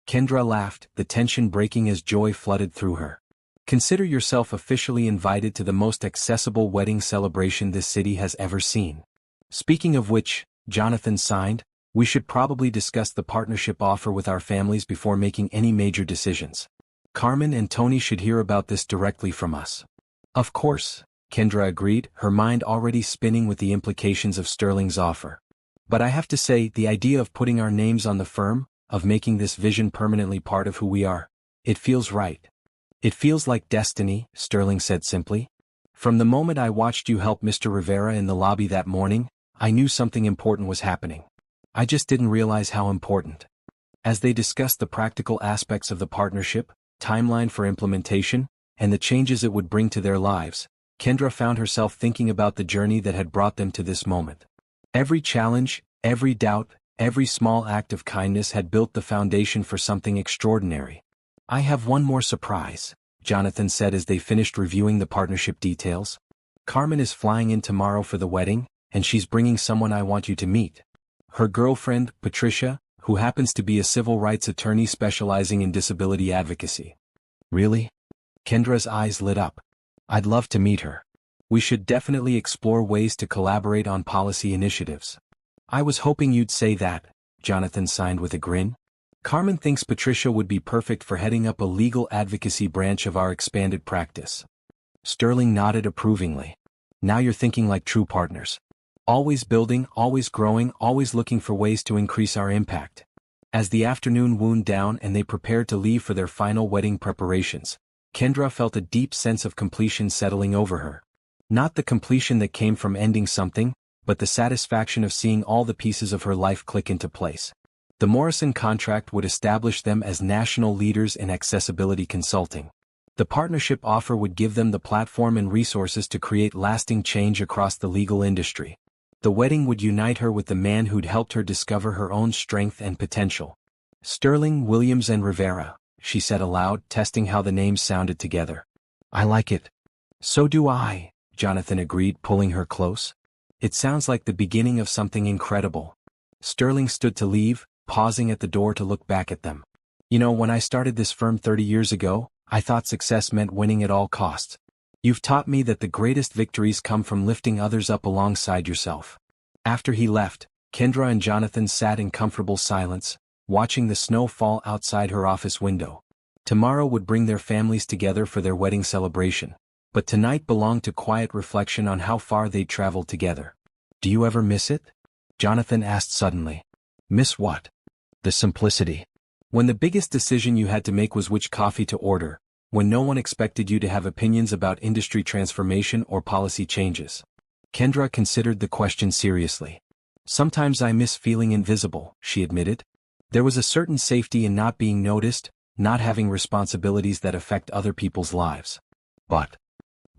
Kendra laughed, the tension breaking as joy flooded through her. Consider yourself officially invited to the most accessible wedding celebration this city has ever seen. Speaking of which, Jonathan signed, we should probably discuss the partnership offer with our families before making any major decisions. Carmen and Tony should hear about this directly from us. Of course, Kendra agreed, her mind already spinning with the implications of Sterling's offer. But I have to say, the idea of putting our names on the firm, of making this vision permanently part of who we are, it feels right. It feels like destiny, Sterling said simply. From the moment I watched you help Mr. Rivera in the lobby that morning, I knew something important was happening. I just didn't realize how important. As they discussed the practical aspects of the partnership, timeline for implementation, and the changes it would bring to their lives, Kendra found herself thinking about the journey that had brought them to this moment. Every challenge, every doubt, every small act of kindness had built the foundation for something extraordinary. I have one more surprise, Jonathan said as they finished reviewing the partnership details. Carmen is flying in tomorrow for the wedding, and she's bringing someone I want you to meet. Her girlfriend, Patricia, who happens to be a civil rights attorney specializing in disability advocacy. Really? Kendra's eyes lit up. I'd love to meet her. We should definitely explore ways to collaborate on policy initiatives. I was hoping you'd say that, Jonathan signed with a grin. Carmen thinks Patricia would be perfect for heading up a legal advocacy branch of our expanded practice. Sterling nodded approvingly. Now you're thinking like true partners. Always building, always growing, always looking for ways to increase our impact. As the afternoon wound down and they prepared to leave for their final wedding preparations, Kendra felt a deep sense of completion settling over her. Not the completion that came from ending something, but the satisfaction of seeing all the pieces of her life click into place. The Morrison contract would establish them as national leaders in accessibility consulting. The partnership offer would give them the platform and resources to create lasting change across the legal industry. The wedding would unite her with the man who'd helped her discover her own strength and potential. Sterling, Williams and Rivera, she said aloud, testing how the names sounded together. I like it. So do I, Jonathan agreed, pulling her close. It sounds like the beginning of something incredible. Sterling stood to leave, pausing at the door to look back at them. You know, when I started this firm 30 years ago, I thought success meant winning at all costs. You've taught me that the greatest victories come from lifting others up alongside yourself. After he left, Kendra and Jonathan sat in comfortable silence, watching the snow fall outside her office window. Tomorrow would bring their families together for their wedding celebration, but tonight belonged to quiet reflection on how far they'd traveled together. Do you ever miss it? Jonathan asked suddenly. Miss what? The simplicity. When the biggest decision you had to make was which coffee to order, when no one expected you to have opinions about industry transformation or policy changes. Kendra considered the question seriously. Sometimes I miss feeling invisible, she admitted. There was a certain safety in not being noticed, not having responsibilities that affect other people's lives. But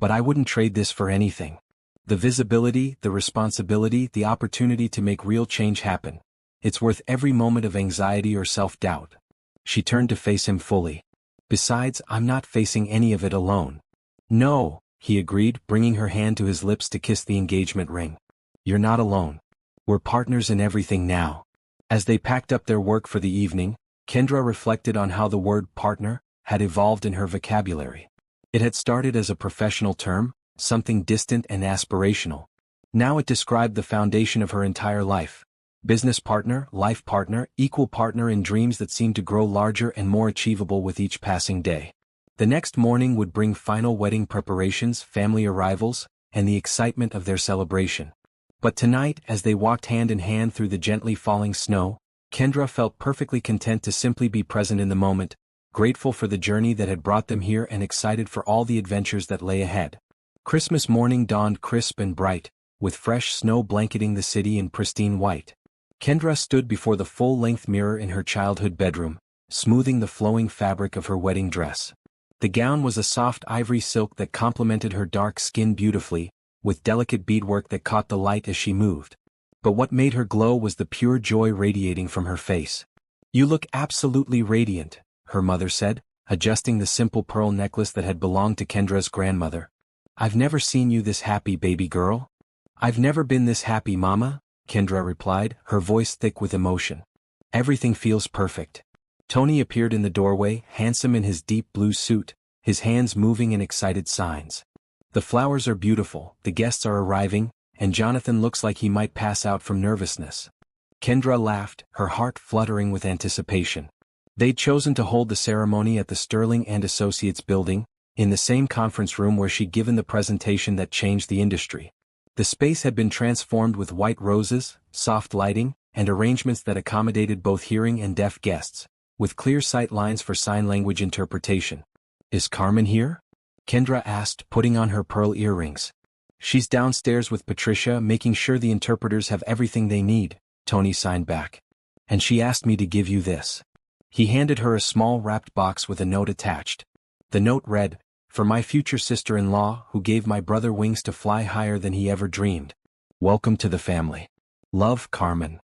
I wouldn't trade this for anything. The visibility, the responsibility, the opportunity to make real change happen. It's worth every moment of anxiety or self-doubt. She turned to face him fully. Besides, I'm not facing any of it alone. No, he agreed, bringing her hand to his lips to kiss the engagement ring. You're not alone. We're partners in everything now. As they packed up their work for the evening, Kendra reflected on how the word partner had evolved in her vocabulary. It had started as a professional term, something distant and aspirational. Now it described the foundation of her entire life. Business partner, life partner, equal partner in dreams that seemed to grow larger and more achievable with each passing day. The next morning would bring final wedding preparations, family arrivals, and the excitement of their celebration. But tonight, as they walked hand in hand through the gently falling snow, Kendra felt perfectly content to simply be present in the moment, grateful for the journey that had brought them here and excited for all the adventures that lay ahead. Christmas morning dawned crisp and bright, with fresh snow blanketing the city in pristine white. Kendra stood before the full-length mirror in her childhood bedroom, smoothing the flowing fabric of her wedding dress. The gown was a soft ivory silk that complemented her dark skin beautifully, with delicate beadwork that caught the light as she moved. But what made her glow was the pure joy radiating from her face. You look absolutely radiant, her mother said, adjusting the simple pearl necklace that had belonged to Kendra's grandmother. I've never seen you this happy, baby girl. I've never been this happy, Mama, Kendra replied, her voice thick with emotion. Everything feels perfect. Tony appeared in the doorway, handsome in his deep blue suit, his hands moving in excited signs. The flowers are beautiful, the guests are arriving, and Jonathan looks like he might pass out from nervousness. Kendra laughed, her heart fluttering with anticipation. They'd chosen to hold the ceremony at the Sterling and Associates building, in the same conference room where she'd given the presentation that changed the industry. The space had been transformed with white roses, soft lighting, and arrangements that accommodated both hearing and deaf guests, with clear sight lines for sign language interpretation. Is Carmen here? Kendra asked, putting on her pearl earrings. She's downstairs with Patricia, making sure the interpreters have everything they need, Tony signed back. And she asked me to give you this. He handed her a small wrapped box with a note attached. The note read, For my future sister-in-law, who gave my brother wings to fly higher than he ever dreamed. Welcome to the family. Love, Carmen.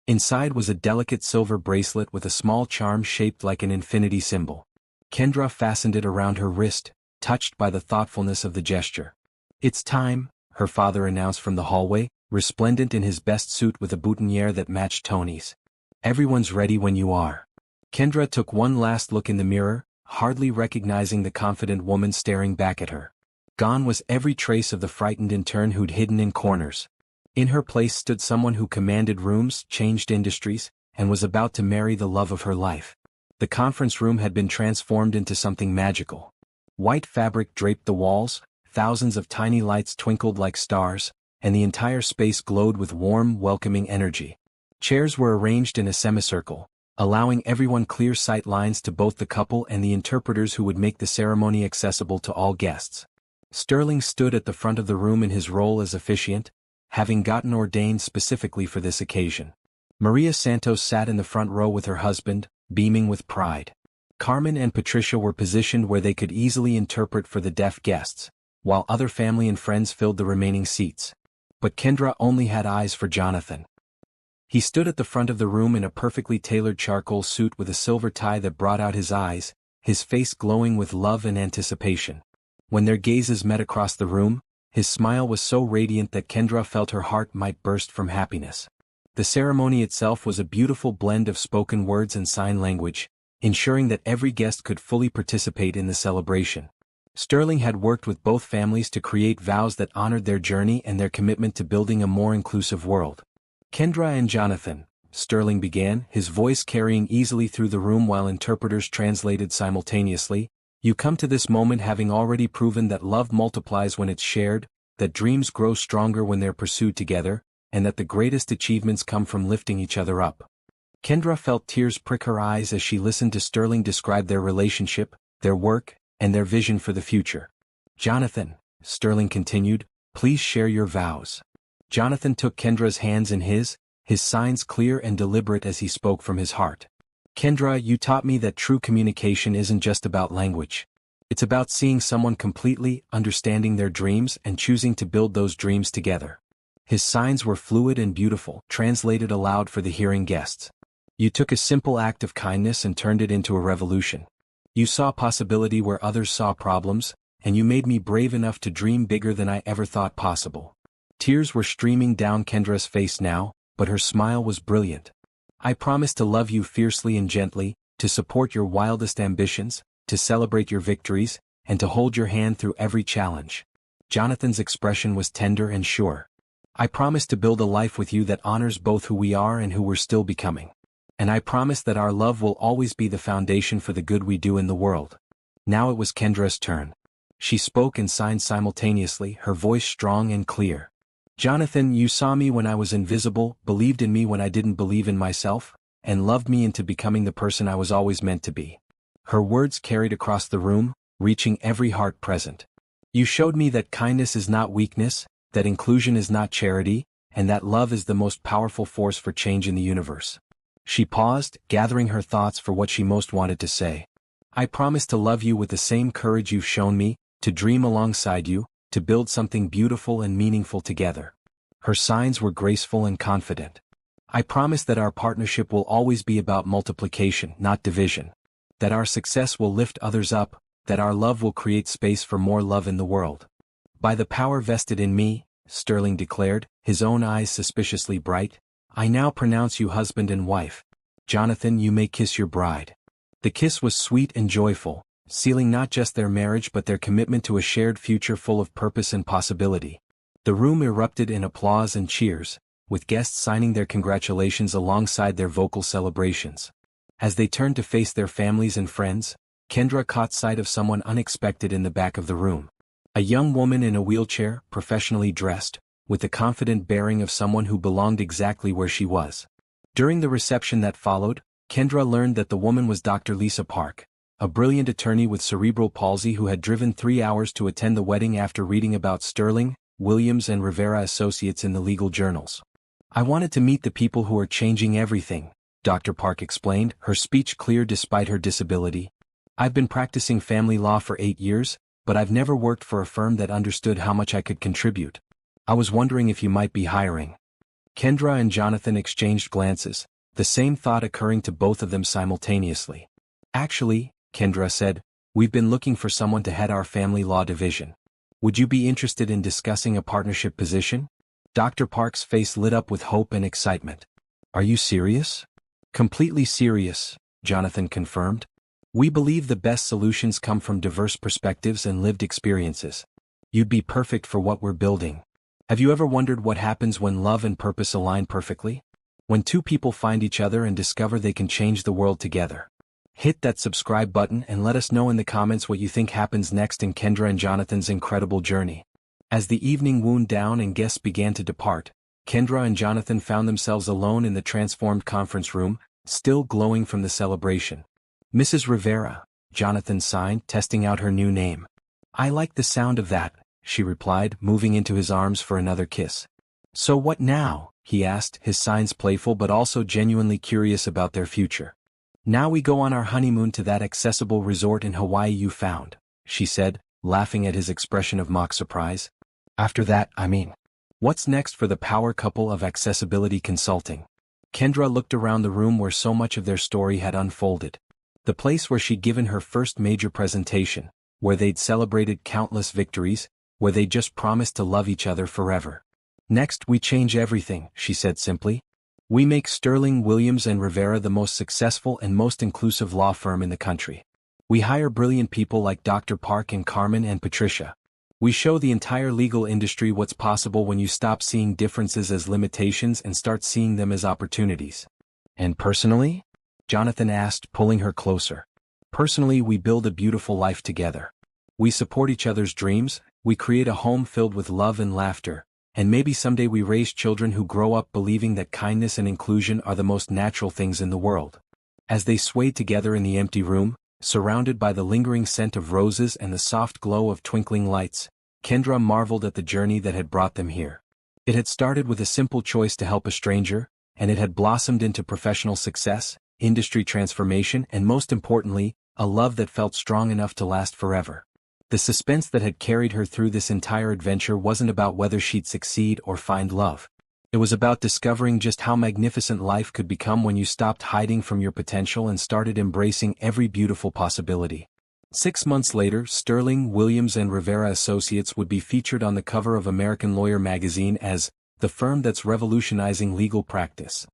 Inside was a delicate silver bracelet with a small charm shaped like an infinity symbol. Kendra fastened it around her wrist, touched by the thoughtfulness of the gesture. It's time, her father announced from the hallway, resplendent in his best suit with a boutonniere that matched Tony's. Everyone's ready when you are. Kendra took one last look in the mirror, hardly recognizing the confident woman staring back at her. Gone was every trace of the frightened intern who'd hidden in corners. In her place stood someone who commanded rooms, changed industries, and was about to marry the love of her life. The conference room had been transformed into something magical. White fabric draped the walls, thousands of tiny lights twinkled like stars, and the entire space glowed with warm, welcoming energy. Chairs were arranged in a semicircle, allowing everyone clear sight lines to both the couple and the interpreters who would make the ceremony accessible to all guests. Sterling stood at the front of the room in his role as officiant, having gotten ordained specifically for this occasion. Maria Santos sat in the front row with her husband, beaming with pride. Carmen and Patricia were positioned where they could easily interpret for the deaf guests, while other family and friends filled the remaining seats. But Kendra only had eyes for Jonathan. He stood at the front of the room in a perfectly tailored charcoal suit with a silver tie that brought out his eyes, his face glowing with love and anticipation. When their gazes met across the room, his smile was so radiant that Kendra felt her heart might burst from happiness. The ceremony itself was a beautiful blend of spoken words and sign language, ensuring that every guest could fully participate in the celebration. Sterling had worked with both families to create vows that honored their journey and their commitment to building a more inclusive world. Kendra and Jonathan, Sterling began, his voice carrying easily through the room while interpreters translated simultaneously, you come to this moment having already proven that love multiplies when it's shared, that dreams grow stronger when they're pursued together, and that the greatest achievements come from lifting each other up. Kendra felt tears prick her eyes as she listened to Sterling describe their relationship, their work, and their vision for the future. Jonathan, Sterling continued, please share your vows. Jonathan took Kendra's hands in his signs clear and deliberate as he spoke from his heart. Kendra, you taught me that true communication isn't just about language. It's about seeing someone completely, understanding their dreams and choosing to build those dreams together. His signs were fluid and beautiful, translated aloud for the hearing guests. You took a simple act of kindness and turned it into a revolution. You saw possibility where others saw problems, and you made me brave enough to dream bigger than I ever thought possible. Tears were streaming down Kendra's face now, but her smile was brilliant. I promise to love you fiercely and gently, to support your wildest ambitions, to celebrate your victories, and to hold your hand through every challenge. Jonathan's expression was tender and sure. I promise to build a life with you that honors both who we are and who we're still becoming. And I promise that our love will always be the foundation for the good we do in the world. Now it was Kendra's turn. She spoke and signed simultaneously, her voice strong and clear. Jonathan, you saw me when I was invisible, believed in me when I didn't believe in myself, and loved me into becoming the person I was always meant to be. Her words carried across the room, reaching every heart present. You showed me that kindness is not weakness, that inclusion is not charity, and that love is the most powerful force for change in the universe. She paused, gathering her thoughts for what she most wanted to say. I promise to love you with the same courage you've shown me, to dream alongside you, to build something beautiful and meaningful together. Her signs were graceful and confident. I promise that our partnership will always be about multiplication, not division. That our success will lift others up, that our love will create space for more love in the world. By the power vested in me, Sterling declared, his own eyes suspiciously bright, I now pronounce you husband and wife. Jonathan, you may kiss your bride. The kiss was sweet and joyful, sealing not just their marriage but their commitment to a shared future full of purpose and possibility. The room erupted in applause and cheers, with guests signing their congratulations alongside their vocal celebrations. As they turned to face their families and friends, Kendra caught sight of someone unexpected in the back of the room. A young woman in a wheelchair, professionally dressed, with the confident bearing of someone who belonged exactly where she was. During the reception that followed, Kendra learned that the woman was Dr. Lisa Park, a brilliant attorney with cerebral palsy who had driven 3 hours to attend the wedding after reading about Sterling, Williams and Rivera Associates in the legal journals. I wanted to meet the people who are changing everything, Dr. Park explained, her speech clear despite her disability. I've been practicing family law for 8 years, but I've never worked for a firm that understood how much I could contribute. I was wondering if you might be hiring. Kendra and Jonathan exchanged glances, the same thought occurring to both of them simultaneously. Actually, Kendra said, we've been looking for someone to head our family law division. Would you be interested in discussing a partnership position? Dr. Park's face lit up with hope and excitement. Are you serious? Completely serious, Jonathan confirmed. We believe the best solutions come from diverse perspectives and lived experiences. You'd be perfect for what we're building. Have you ever wondered what happens when love and purpose align perfectly? When two people find each other and discover they can change the world together. Hit that subscribe button and let us know in the comments what you think happens next in Kendra and Jonathan's incredible journey. As the evening wound down and guests began to depart, Kendra and Jonathan found themselves alone in the transformed conference room, still glowing from the celebration. "Mrs. Rivera," Jonathan signed, testing out her new name. "I like the sound of that," she replied, moving into his arms for another kiss. "So what now?" he asked, his signs playful but also genuinely curious about their future. "Now we go on our honeymoon to that accessible resort in Hawaii you found," she said, laughing at his expression of mock surprise. "After that, I mean. What's next for the power couple of accessibility consulting?" Kendra looked around the room where so much of their story had unfolded. The place where she'd given her first major presentation, where they'd celebrated countless victories, where they just promised to love each other forever. "Next we change everything," she said simply. "We make Sterling, Williams and Rivera the most successful and most inclusive law firm in the country. We hire brilliant people like Dr. Park and Carmen and Patricia. We show the entire legal industry what's possible when you stop seeing differences as limitations and start seeing them as opportunities." "And personally?" Jonathan asked, pulling her closer. "Personally, we build a beautiful life together. We support each other's dreams, we create a home filled with love and laughter, and maybe someday we raise children who grow up believing that kindness and inclusion are the most natural things in the world." As they swayed together in the empty room, surrounded by the lingering scent of roses and the soft glow of twinkling lights, Kendra marveled at the journey that had brought them here. It had started with a simple choice to help a stranger, and it had blossomed into professional success, industry transformation, and most importantly, a love that felt strong enough to last forever. The suspense that had carried her through this entire adventure wasn't about whether she'd succeed or find love. It was about discovering just how magnificent life could become when you stopped hiding from your potential and started embracing every beautiful possibility. 6 months later, Sterling, Williams and Rivera Associates would be featured on the cover of American Lawyer magazine as the firm that's revolutionizing legal practice.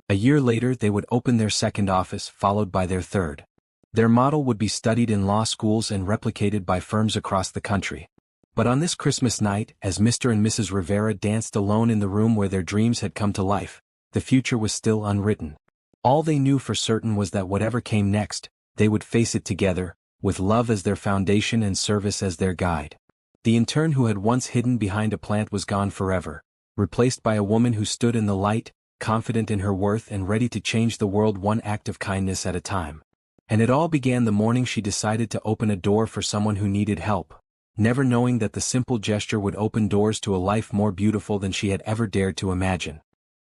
A year later, they would open their second office, followed by their third. Their model would be studied in law schools and replicated by firms across the country. But on this Christmas night, as Mr. and Mrs. Rivera danced alone in the room where their dreams had come to life, the future was still unwritten. All they knew for certain was that whatever came next, they would face it together, with love as their foundation and service as their guide. The intern who had once hidden behind a plant was gone forever, replaced by a woman who stood in the light, confident in her worth and ready to change the world one act of kindness at a time. And it all began the morning she decided to open a door for someone who needed help, never knowing that the simple gesture would open doors to a life more beautiful than she had ever dared to imagine.